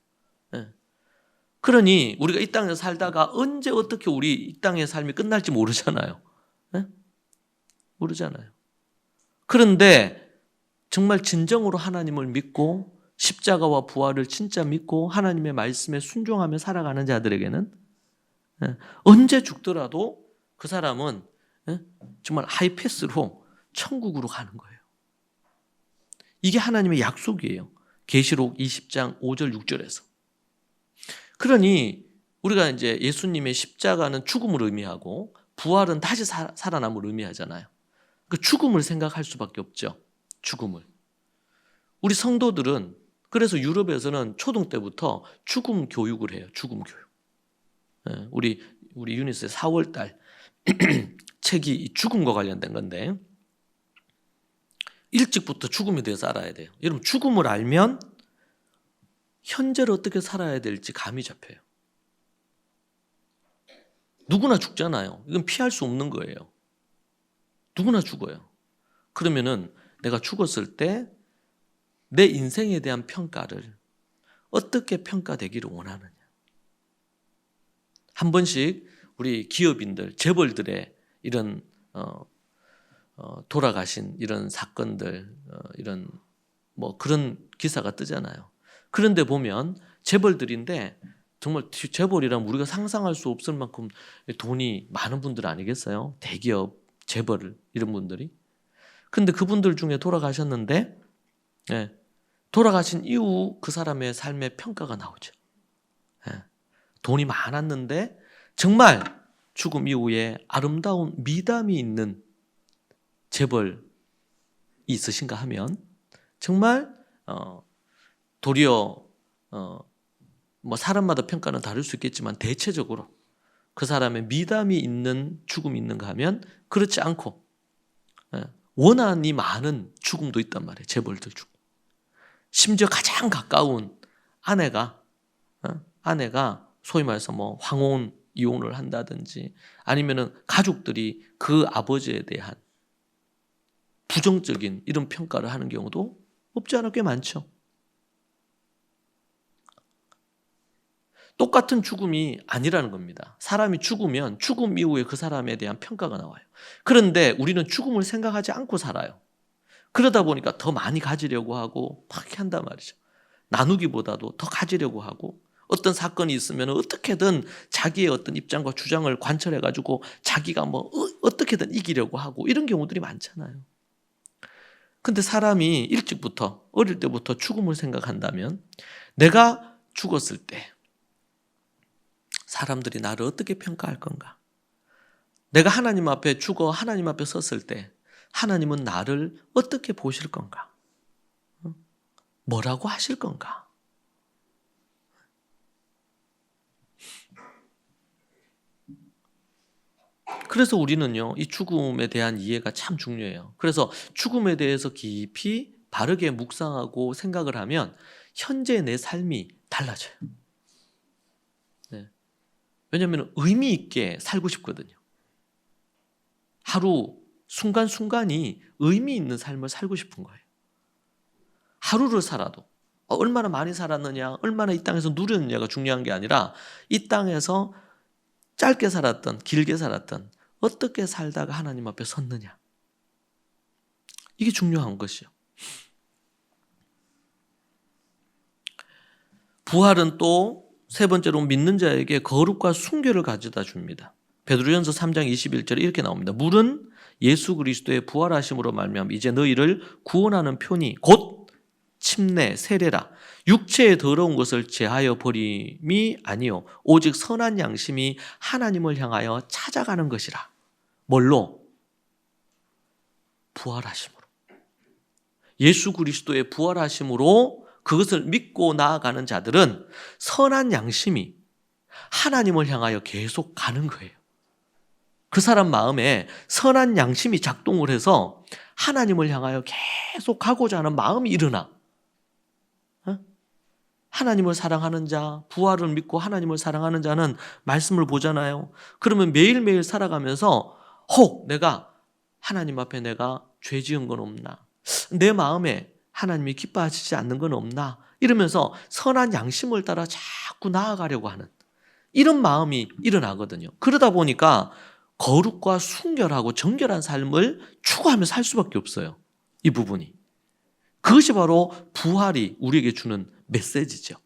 그러니 우리가 이 땅에서 살다가 언제 어떻게 우리 이 땅의 삶이 끝날지 모르잖아요. 모르잖아요. 그런데 정말 진정으로 하나님을 믿고 십자가와 부활을 진짜 믿고 하나님의 말씀에 순종하며 살아가는 자들에게는 언제 죽더라도 그 사람은 정말 하이패스로 천국으로 가는 거예요. 이게 하나님의 약속이에요. 계시록 20장 5절 6절에서. 그러니 우리가 이제 예수님의 십자가는 죽음을 의미하고 부활은 다시 살아남을 의미하잖아요. 그 죽음을 생각할 수밖에 없죠. 죽음을. 우리 성도들은 그래서 유럽에서는 초등 때부터 죽음 교육을 해요. 죽음 교육. 우리 유니스의 4월 달 책이 죽음과 관련된 건데 일찍부터 죽음에 대해서 알아야 돼요. 여러분, 죽음을 알면 현재를 어떻게 살아야 될지 감이 잡혀요. 누구나 죽잖아요. 이건 피할 수 없는 거예요. 누구나 죽어요. 그러면은 내가 죽었을 때 내 인생에 대한 평가를 어떻게 평가되기를 원하느냐. 한 번씩 우리 기업인들, 재벌들의 이런 돌아가신 이런 사건들, 이런 뭐 그런 기사가 뜨잖아요. 그런데 보면 재벌들인데 정말 재벌이란 우리가 상상할 수 없을 만큼 돈이 많은 분들 아니겠어요? 대기업, 재벌 이런 분들이. 근데 그분들 중에 돌아가셨는데 돌아가신 이후 그 사람의 삶의 평가가 나오죠. 돈이 많았는데 정말 죽음 이후에 아름다운 미담이 있는 재벌이 있으신가 하면 정말 도리어 뭐 사람마다 평가는 다를 수 있겠지만 대체적으로 그 사람의 미담이 있는 죽음이 있는가 하면 그렇지 않고 원한이 많은 죽음도 있단 말이에요. 재벌들 중. 심지어 가장 가까운 아내가 소위 말해서 뭐 황혼 이혼을 한다든지 아니면은 가족들이 그 아버지에 대한 부정적인 이런 평가를 하는 경우도 없지 않아 꽤 많죠. 똑같은 죽음이 아니라는 겁니다. 사람이 죽으면 죽음 이후에 그 사람에 대한 평가가 나와요. 그런데 우리는 죽음을 생각하지 않고 살아요. 그러다 보니까 더 많이 가지려고 하고 막 한단 말이죠. 나누기보다도 더 가지려고 하고 어떤 사건이 있으면 어떻게든 자기의 어떤 입장과 주장을 관철해가지고 자기가 뭐 어떻게든 이기려고 하고 이런 경우들이 많잖아요. 근데 사람이 일찍부터 어릴 때부터 죽음을 생각한다면 내가 죽었을 때 사람들이 나를 어떻게 평가할 건가? 내가 하나님 앞에 죽어 하나님 앞에 섰을 때 하나님은 나를 어떻게 보실 건가? 뭐라고 하실 건가? 그래서 우리는요, 이 죽음에 대한 이해가 참 중요해요. 그래서 죽음에 대해서 깊이 바르게 묵상하고 생각을 하면 현재 내 삶이 달라져요. 네. 왜냐하면 의미 있게 살고 싶거든요. 하루 순간순간이 의미 있는 삶을 살고 싶은 거예요. 하루를 살아도 얼마나 많이 살았느냐, 얼마나 이 땅에서 누렸느냐가 중요한 게 아니라 이 땅에서 짧게 살았던 길게 살았던 어떻게 살다가 하나님 앞에 섰느냐. 이게 중요한 것이요. 부활은 또 세 번째로 믿는 자에게 거룩과 순결을 가져다 줍니다. 베드로전서 3장 21절에 이렇게 나옵니다. 물은 예수 그리스도의 부활하심으로 말미암아 이제 너희를 구원하는 편이 곧 침례, 세례라. 육체의 더러운 것을 제하여 버림이 아니요 오직 선한 양심이 하나님을 향하여 찾아가는 것이라. 뭘로? 부활하심으로. 예수 그리스도의 부활하심으로 그것을 믿고 나아가는 자들은 선한 양심이 하나님을 향하여 계속 가는 거예요. 그 사람 마음에 선한 양심이 작동을 해서 하나님을 향하여 계속 가고자 하는 마음이 일어나. 하나님을 사랑하는 자, 부활을 믿고 하나님을 사랑하는 자는 말씀을 보잖아요. 그러면 매일매일 살아가면서 혹 내가 하나님 앞에 내가 죄 지은 건 없나? 내 마음에 하나님이 기뻐하시지 않는 건 없나? 이러면서 선한 양심을 따라 자꾸 나아가려고 하는 이런 마음이 일어나거든요. 그러다 보니까 거룩과 순결하고 정결한 삶을 추구하며 살 수밖에 없어요. 이 부분이. 그것이 바로 부활이 우리에게 주는 메시지죠.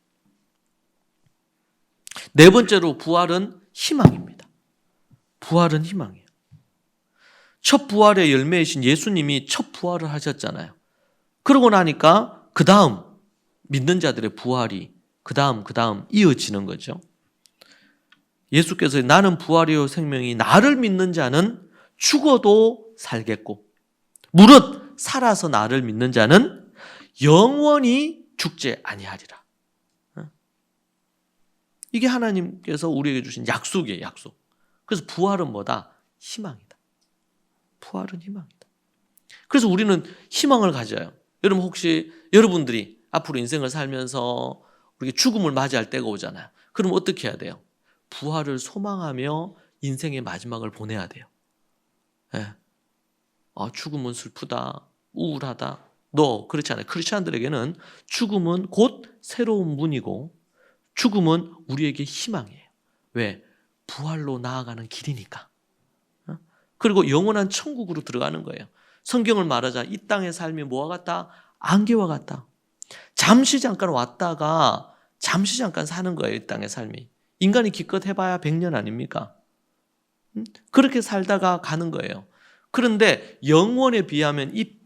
네 번째로 부활은 희망입니다. 부활은 희망이에요. 첫 부활의 열매이신 예수님이 첫 부활을 하셨잖아요. 그러고 나니까 그 다음 믿는 자들의 부활이 그 다음 이어지는 거죠. 예수께서 나는 부활이요 생명이 나를 믿는 자는 죽어도 살겠고 무릇 살아서 나를 믿는 자는 영원히 죽지 아니하리라. 이게 하나님께서 우리에게 주신 약속이에요. 약속. 그래서 부활은 뭐다? 희망이다. 부활은 희망이다. 그래서 우리는 희망을 가져요. 여러분 혹시 여러분들이 앞으로 인생을 살면서 우리가 죽음을 맞이할 때가 오잖아요. 그럼 어떻게 해야 돼요? 부활을 소망하며 인생의 마지막을 보내야 돼요. 네. 죽음은 슬프다, 우울하다. 그렇지 않아요. 크리스찬들에게는 죽음은 곧 새로운 문이고 죽음은 우리에게 희망이에요. 왜? 부활로 나아가는 길이니까. 그리고 영원한 천국으로 들어가는 거예요. 성경을 말하자 이 땅의 삶이 뭐와 같다? 안개와 같다. 잠시 잠깐 왔다가 잠시 잠깐 사는 거예요. 이 땅의 삶이. 인간이 기껏 해봐야 100년 아닙니까? 그렇게 살다가 가는 거예요. 그런데 영원에 비하면 이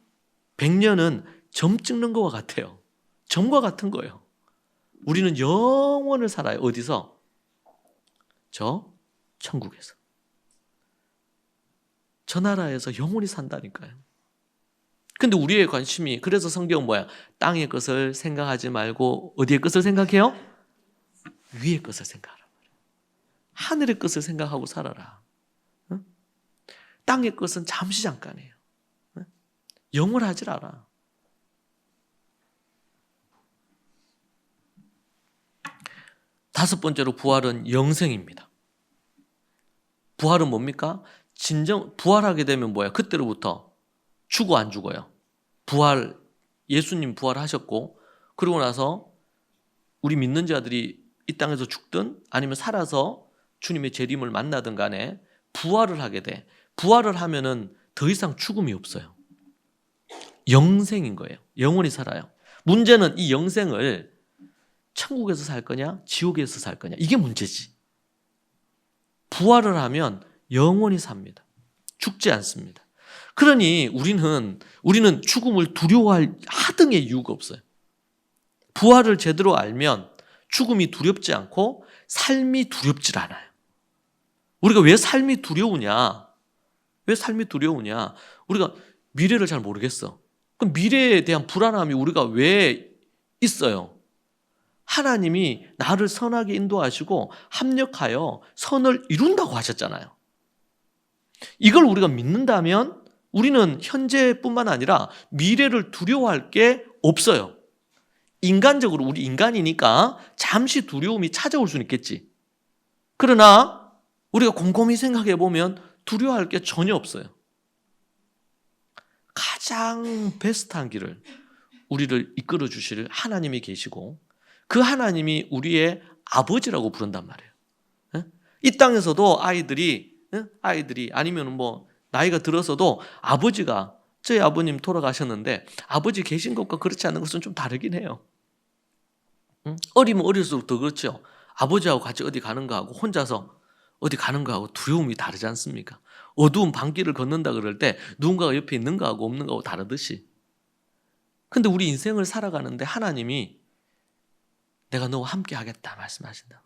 100년은 점 찍는 것과 같아요. 점과 같은 거예요. 우리는 영원을 살아요. 어디서? 저 천국에서. 저 나라에서 영원히 산다니까요. 근데 우리의 관심이, 그래서 성경은 뭐야? 땅의 것을 생각하지 말고 어디의 것을 생각해요? 위의 것을 생각하라. 하늘의 것을 생각하고 살아라. 땅의 것은 잠시 잠깐이에요. 영원하질 않아. 다섯 번째로 부활은 영생입니다. 부활은 뭡니까? 진정 부활하게 되면 뭐야? 그때로부터 죽어 안 죽어요? 부활, 예수님 부활하셨고 그러고 나서 우리 믿는 자들이 이 땅에서 죽든 아니면 살아서 주님의 재림을 만나든 간에 부활을 하게 돼. 부활을 하면은 더 이상 죽음이 없어요. 영생인 거예요. 영원히 살아요. 문제는 이 영생을 천국에서 살 거냐, 지옥에서 살 거냐. 이게 문제지. 부활을 하면 영원히 삽니다. 죽지 않습니다. 그러니 우리는 죽음을 두려워할 하등의 이유가 없어요. 부활을 제대로 알면 죽음이 두렵지 않고 삶이 두렵질 않아요. 우리가 왜 삶이 두려우냐? 왜 삶이 두려우냐? 우리가 미래를 잘 모르겠어. 그럼 미래에 대한 불안함이 우리가 왜 있어요? 하나님이 나를 선하게 인도하시고 합력하여 선을 이룬다고 하셨잖아요. 이걸 우리가 믿는다면 우리는 현재뿐만 아니라 미래를 두려워할 게 없어요. 인간적으로 우리 인간이니까 잠시 두려움이 찾아올 수는 있겠지. 그러나 우리가 곰곰이 생각해 보면 두려워할 게 전혀 없어요. 가장 베스트한 길을 우리를 이끌어 주실 하나님이 계시고 그 하나님이 우리의 아버지라고 부른단 말이에요. 이 땅에서도 아이들이 아니면 뭐 나이가 들어서도 아버지가 저희 아버님 돌아가셨는데 아버지 계신 것과 그렇지 않은 것은 좀 다르긴 해요. 어리면 어릴수록 더 그렇죠. 아버지하고 같이 어디 가는 거하고 혼자서 어디 가는 거하고 두려움이 다르지 않습니까? 어두운 밤길을 걷는다 그럴 때 누군가가 옆에 있는 거하고 없는 거하고 다르듯이. 근데 우리 인생을 살아가는데 하나님이 내가 너와 함께 하겠다 말씀하신단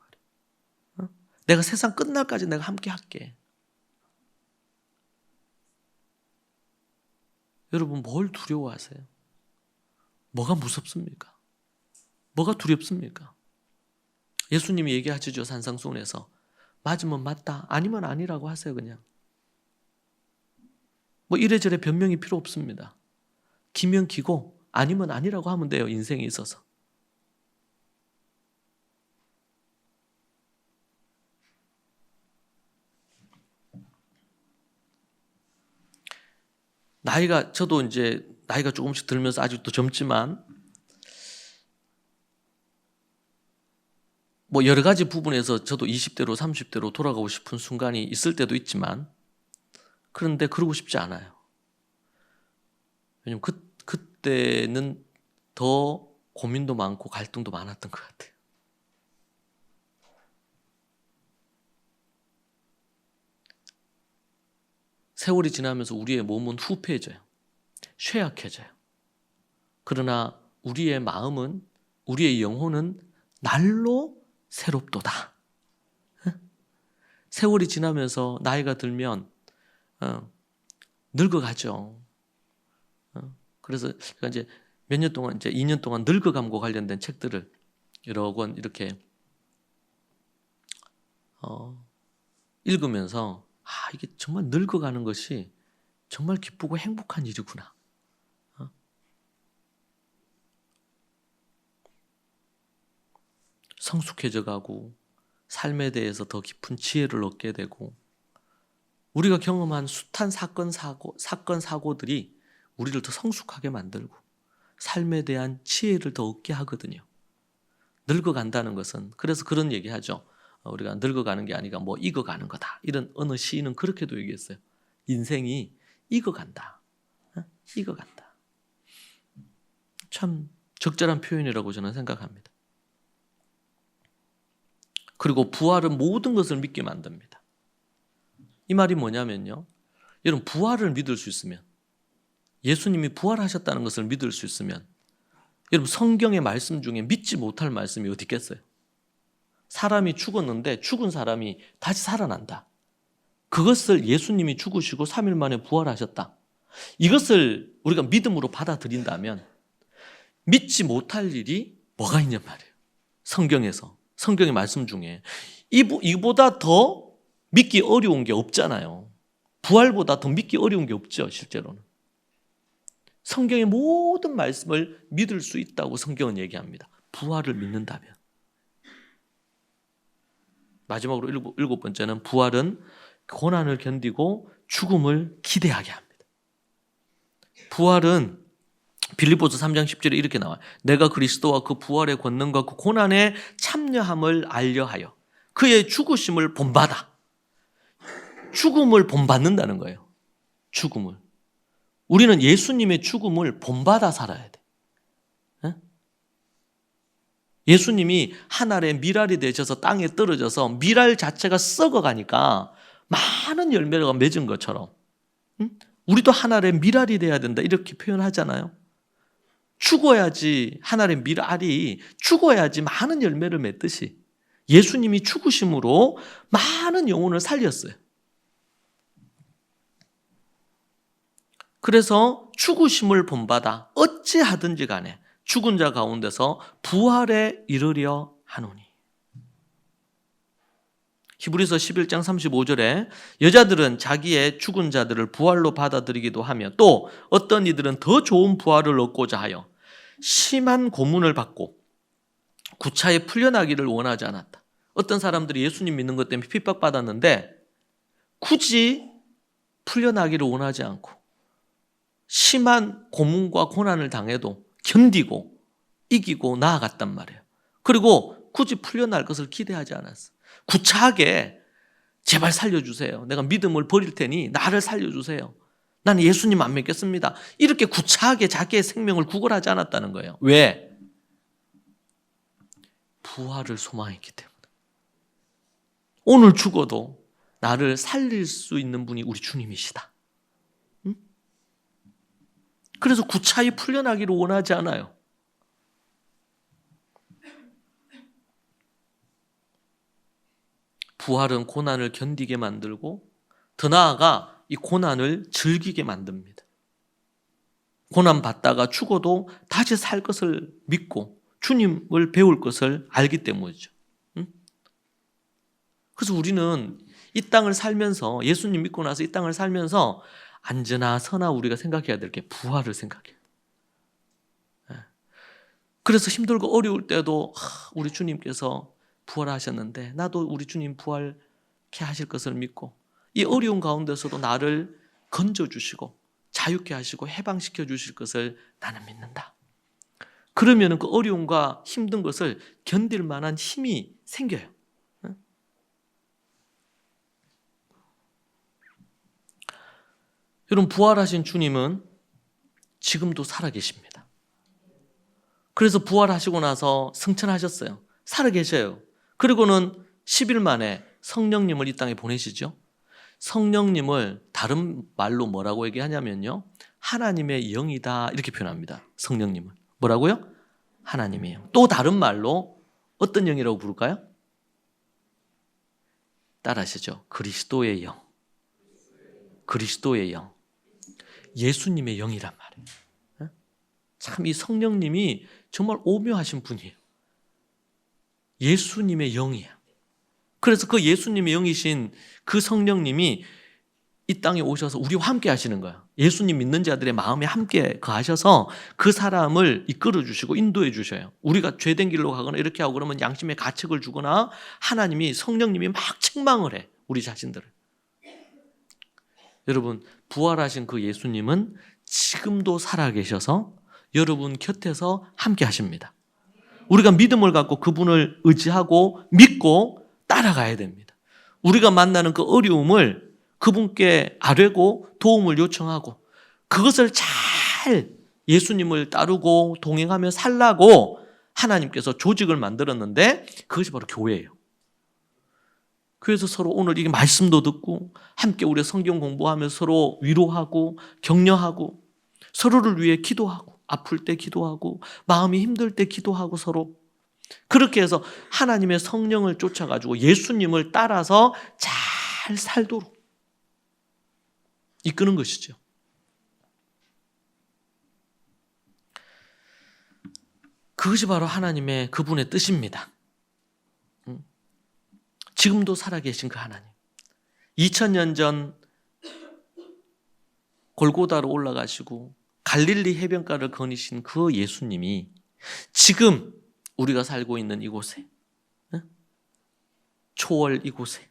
말이에요. 내가 세상 끝날까지 내가 함께 할게. 여러분 뭘 두려워하세요? 뭐가 무섭습니까? 뭐가 두렵습니까? 예수님이 얘기하시죠. 산상수훈에서. 맞으면 맞다, 아니면 아니라고 하세요. 그냥. 뭐 이래저래 변명이 필요 없습니다. 기면 기고 아니면 아니라고 하면 돼요. 인생에 있어서. 저도 이제 나이가 조금씩 들면서 아직도 젊지만 뭐 여러 가지 부분에서 저도 20대로 30대로 돌아가고 싶은 순간이 있을 때도 있지만 그런데 그러고 싶지 않아요. 왜냐면 그때는 더 고민도 많고 갈등도 많았던 것 같아요. 세월이 지나면서 우리의 몸은 후패해져요. 쇠약해져요. 그러나 우리의 마음은, 우리의 영혼은 날로 새롭도다. 세월이 지나면서 나이가 들면 늙어가죠. 그래서 제가 이제 몇 년 동안, 이제 2년 동안 늙어감과 관련된 책들을 여러 권 이렇게 읽으면서 이게 정말 늙어가는 것이 정말 기쁘고 행복한 일이구나. 성숙해져 가고 삶에 대해서 더 깊은 지혜를 얻게 되고 우리가 경험한 숱한 사건 사고들이 우리를 더 성숙하게 만들고 삶에 대한 지혜를 더 얻게 하거든요. 늙어간다는 것은, 그래서 그런 얘기하죠. 우리가 늙어가는 게 아니라 뭐 익어가는 거다. 이런 어느 시인은 그렇게도 얘기했어요. 인생이 익어간다. 익어간다. 참 적절한 표현이라고 저는 생각합니다. 그리고 부활은 모든 것을 믿게 만듭니다. 이 말이 뭐냐면요, 여러분 부활을 믿을 수 있으면, 예수님이 부활하셨다는 것을 믿을 수 있으면, 여러분 성경의 말씀 중에 믿지 못할 말씀이 어디 있겠어요? 사람이 죽었는데 죽은 사람이 다시 살아난다. 그것을 예수님이 죽으시고 3일 만에 부활하셨다. 이것을 우리가 믿음으로 받아들인다면 믿지 못할 일이 뭐가 있냔 말이에요. 성경에서, 성경의 말씀 중에 이보다 더 믿기 어려운 게 없잖아요. 부활보다 더 믿기 어려운 게 없죠, 실제로는. 성경의 모든 말씀을 믿을 수 있다고 성경은 얘기합니다. 부활을 믿는다면. 마지막으로 일곱 번째는 부활은 고난을 견디고 죽음을 기대하게 합니다. 부활은 빌립보서 3장 10절에 이렇게 나와요. 내가 그리스도와 그 부활의 권능과 그 고난에 참여함을 알려하여 그의 죽으심을 본받아. 죽음을 본받는다는 거예요. 죽음을. 우리는 예수님의 죽음을 본받아 살아야 돼. 예수님이 하늘의 밀알이 되셔서 땅에 떨어져서 밀알 자체가 썩어가니까 많은 열매가 맺은 것처럼 우리도 하늘의 밀알이 돼야 된다 이렇게 표현하잖아요. 죽어야지, 하늘의 밀알이 죽어야지 많은 열매를 맺듯이 예수님이 죽으심으로 많은 영혼을 살렸어요. 그래서 죽으심을 본받아 어찌하든지 간에 죽은 자 가운데서 부활에 이르려 하노니. 히브리서 11장 35절에 여자들은 자기의 죽은 자들을 부활로 받아들이기도 하며 또 어떤 이들은 더 좋은 부활을 얻고자 하여 심한 고문을 받고 구차에 풀려나기를 원하지 않았다. 어떤 사람들이 예수님 믿는 것 때문에 핍박받았는데 굳이 풀려나기를 원하지 않고 심한 고문과 고난을 당해도 견디고 이기고 나아갔단 말이에요. 그리고 굳이 풀려날 것을 기대하지 않았어. 구차하게 제발 살려주세요. 내가 믿음을 버릴 테니 나를 살려주세요. 나는 예수님 안 믿겠습니다. 이렇게 구차하게 자기의 생명을 구걸하지 않았다는 거예요. 왜? 부활을 소망했기 때문에. 오늘 죽어도 나를 살릴 수 있는 분이 우리 주님이시다. 그래서 구차히 풀려나기를 원하지 않아요. 부활은 고난을 견디게 만들고 더 나아가 이 고난을 즐기게 만듭니다. 고난 받다가 죽어도 다시 살 것을 믿고 주님을 배울 것을 알기 때문이죠. 그래서 우리는 이 땅을 살면서, 예수님 믿고 나서 이 땅을 살면서 안전하 서나 우리가 생각해야 될 게 부활을 생각해요. 그래서 힘들고 어려울 때도 우리 주님께서 부활하셨는데 나도 우리 주님 부활케 하실 것을 믿고 이 어려운 가운데서도 나를 건져주시고 자유케 하시고 해방시켜 주실 것을 나는 믿는다. 그러면 그 어려움과 힘든 것을 견딜 만한 힘이 생겨요. 여러분, 부활하신 주님은 지금도 살아계십니다. 그래서 부활하시고 나서 승천하셨어요. 살아계셔요. 그리고는 10일 만에 성령님을 이 땅에 보내시죠. 성령님을 다른 말로 뭐라고 얘기하냐면요, 하나님의 영이다 이렇게 표현합니다. 성령님을 뭐라고요? 하나님의 영. 또 다른 말로 어떤 영이라고 부를까요? 따라하시죠. 그리스도의 영. 그리스도의 영. 예수님의 영이란 말이에요. 참 이 성령님이 정말 오묘하신 분이에요. 예수님의 영이에요. 그래서 그 예수님의 영이신 그 성령님이 이 땅에 오셔서 우리와 함께 하시는 거예요. 예수님 믿는 자들의 마음에 함께 거하셔서 그 사람을 이끌어 주시고 인도해 주셔요. 우리가 죄된 길로 가거나 이렇게 하고 그러면 양심의 가책을 주거나 하나님이, 성령님이 막 책망을 해, 우리 자신들을. 여러분, 부활하신 그 예수님은 지금도 살아계셔서 여러분 곁에서 함께 하십니다. 우리가 믿음을 갖고 그분을 의지하고 믿고 따라가야 됩니다. 우리가 만나는 그 어려움을 그분께 아뢰고 도움을 요청하고 그것을 잘 잘 예수님을 따르고 동행하며 살라고 하나님께서 조직을 만들었는데 그것이 바로 교회예요. 그래서 서로 오늘 이게 말씀도 듣고 함께 우리 성경 공부하며 서로 위로하고 격려하고 서로를 위해 기도하고 아플 때 기도하고 마음이 힘들 때 기도하고 서로 그렇게 해서 하나님의 성령을 쫓아가지고 예수님을 따라서 잘 살도록 이끄는 것이죠. 그것이 바로 하나님의 그분의 뜻입니다. 지금도 살아계신 그 하나님. 2000년 전 골고다로 올라가시고 갈릴리 해변가를 거니신 그 예수님이 지금 우리가 살고 있는 이곳에, 초월 이곳에,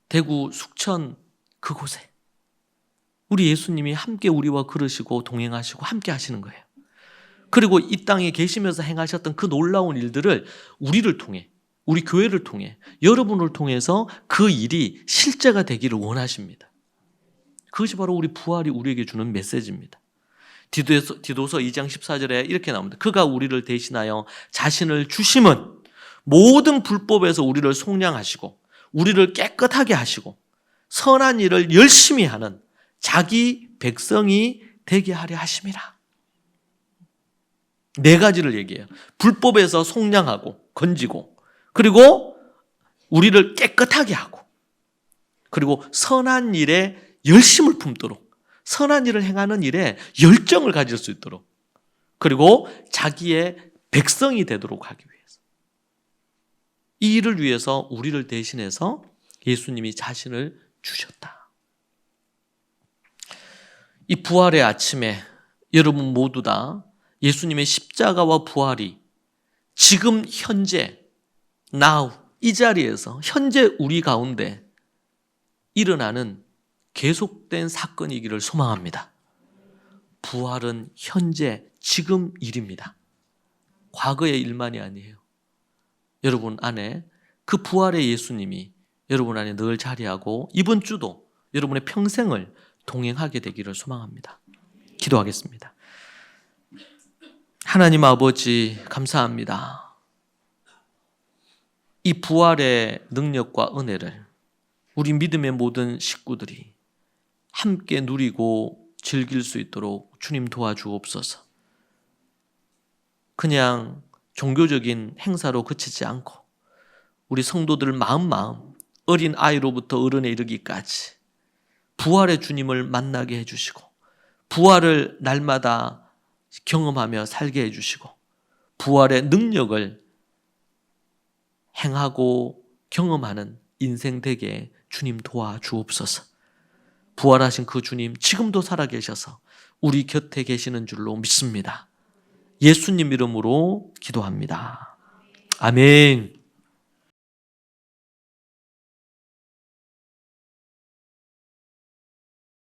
대구 숙천 그곳에 우리 예수님이 함께 우리와 걸으시고 동행하시고 함께 하시는 거예요. 그리고 이 땅에 계시면서 행하셨던 그 놀라운 일들을 우리를 통해, 우리 교회를 통해, 여러분을 통해서 그 일이 실제가 되기를 원하십니다. 그것이 바로 우리 부활이 우리에게 주는 메시지입니다. 디도서 2장 14절에 이렇게 나옵니다. 그가 우리를 대신하여 자신을 주심은 모든 불법에서 우리를 속량하시고 우리를 깨끗하게 하시고 선한 일을 열심히 하는 자기 백성이 되게 하려 하심이라. 네 가지를 얘기해요. 불법에서 속량하고 건지고 그리고 우리를 깨끗하게 하고 그리고 선한 일에 열심을 품도록 선한 일을 행하는 일에 열정을 가질 수 있도록 그리고 자기의 백성이 되도록 하기 위해서 이 일을 위해서 우리를 대신해서 예수님이 자신을 주셨다. 이 부활의 아침에 여러분 모두 다 예수님의 십자가와 부활이 지금 현재 now 이 자리에서 현재 우리 가운데 일어나는 계속된 사건이기를 소망합니다. 부활은 현재 지금 일입니다. 과거의 일만이 아니에요. 여러분 안에 그 부활의 예수님이 여러분 안에 늘 자리하고 이번 주도 여러분의 평생을 동행하게 되기를 소망합니다. 기도하겠습니다. 하나님 아버지 감사합니다. 이 부활의 능력과 은혜를 우리 믿음의 모든 식구들이 함께 누리고 즐길 수 있도록 주님 도와주옵소서. 그냥 종교적인 행사로 그치지 않고 우리 성도들 마음 어린 아이로부터 어른에 이르기까지 부활의 주님을 만나게 해주시고 부활을 날마다 경험하며 살게 해주시고 부활의 능력을 행하고 경험하는 인생 되게 주님 도와주옵소서. 부활하신 그 주님 지금도 살아계셔서 우리 곁에 계시는 줄로 믿습니다. 예수님 이름으로 기도합니다. 아멘.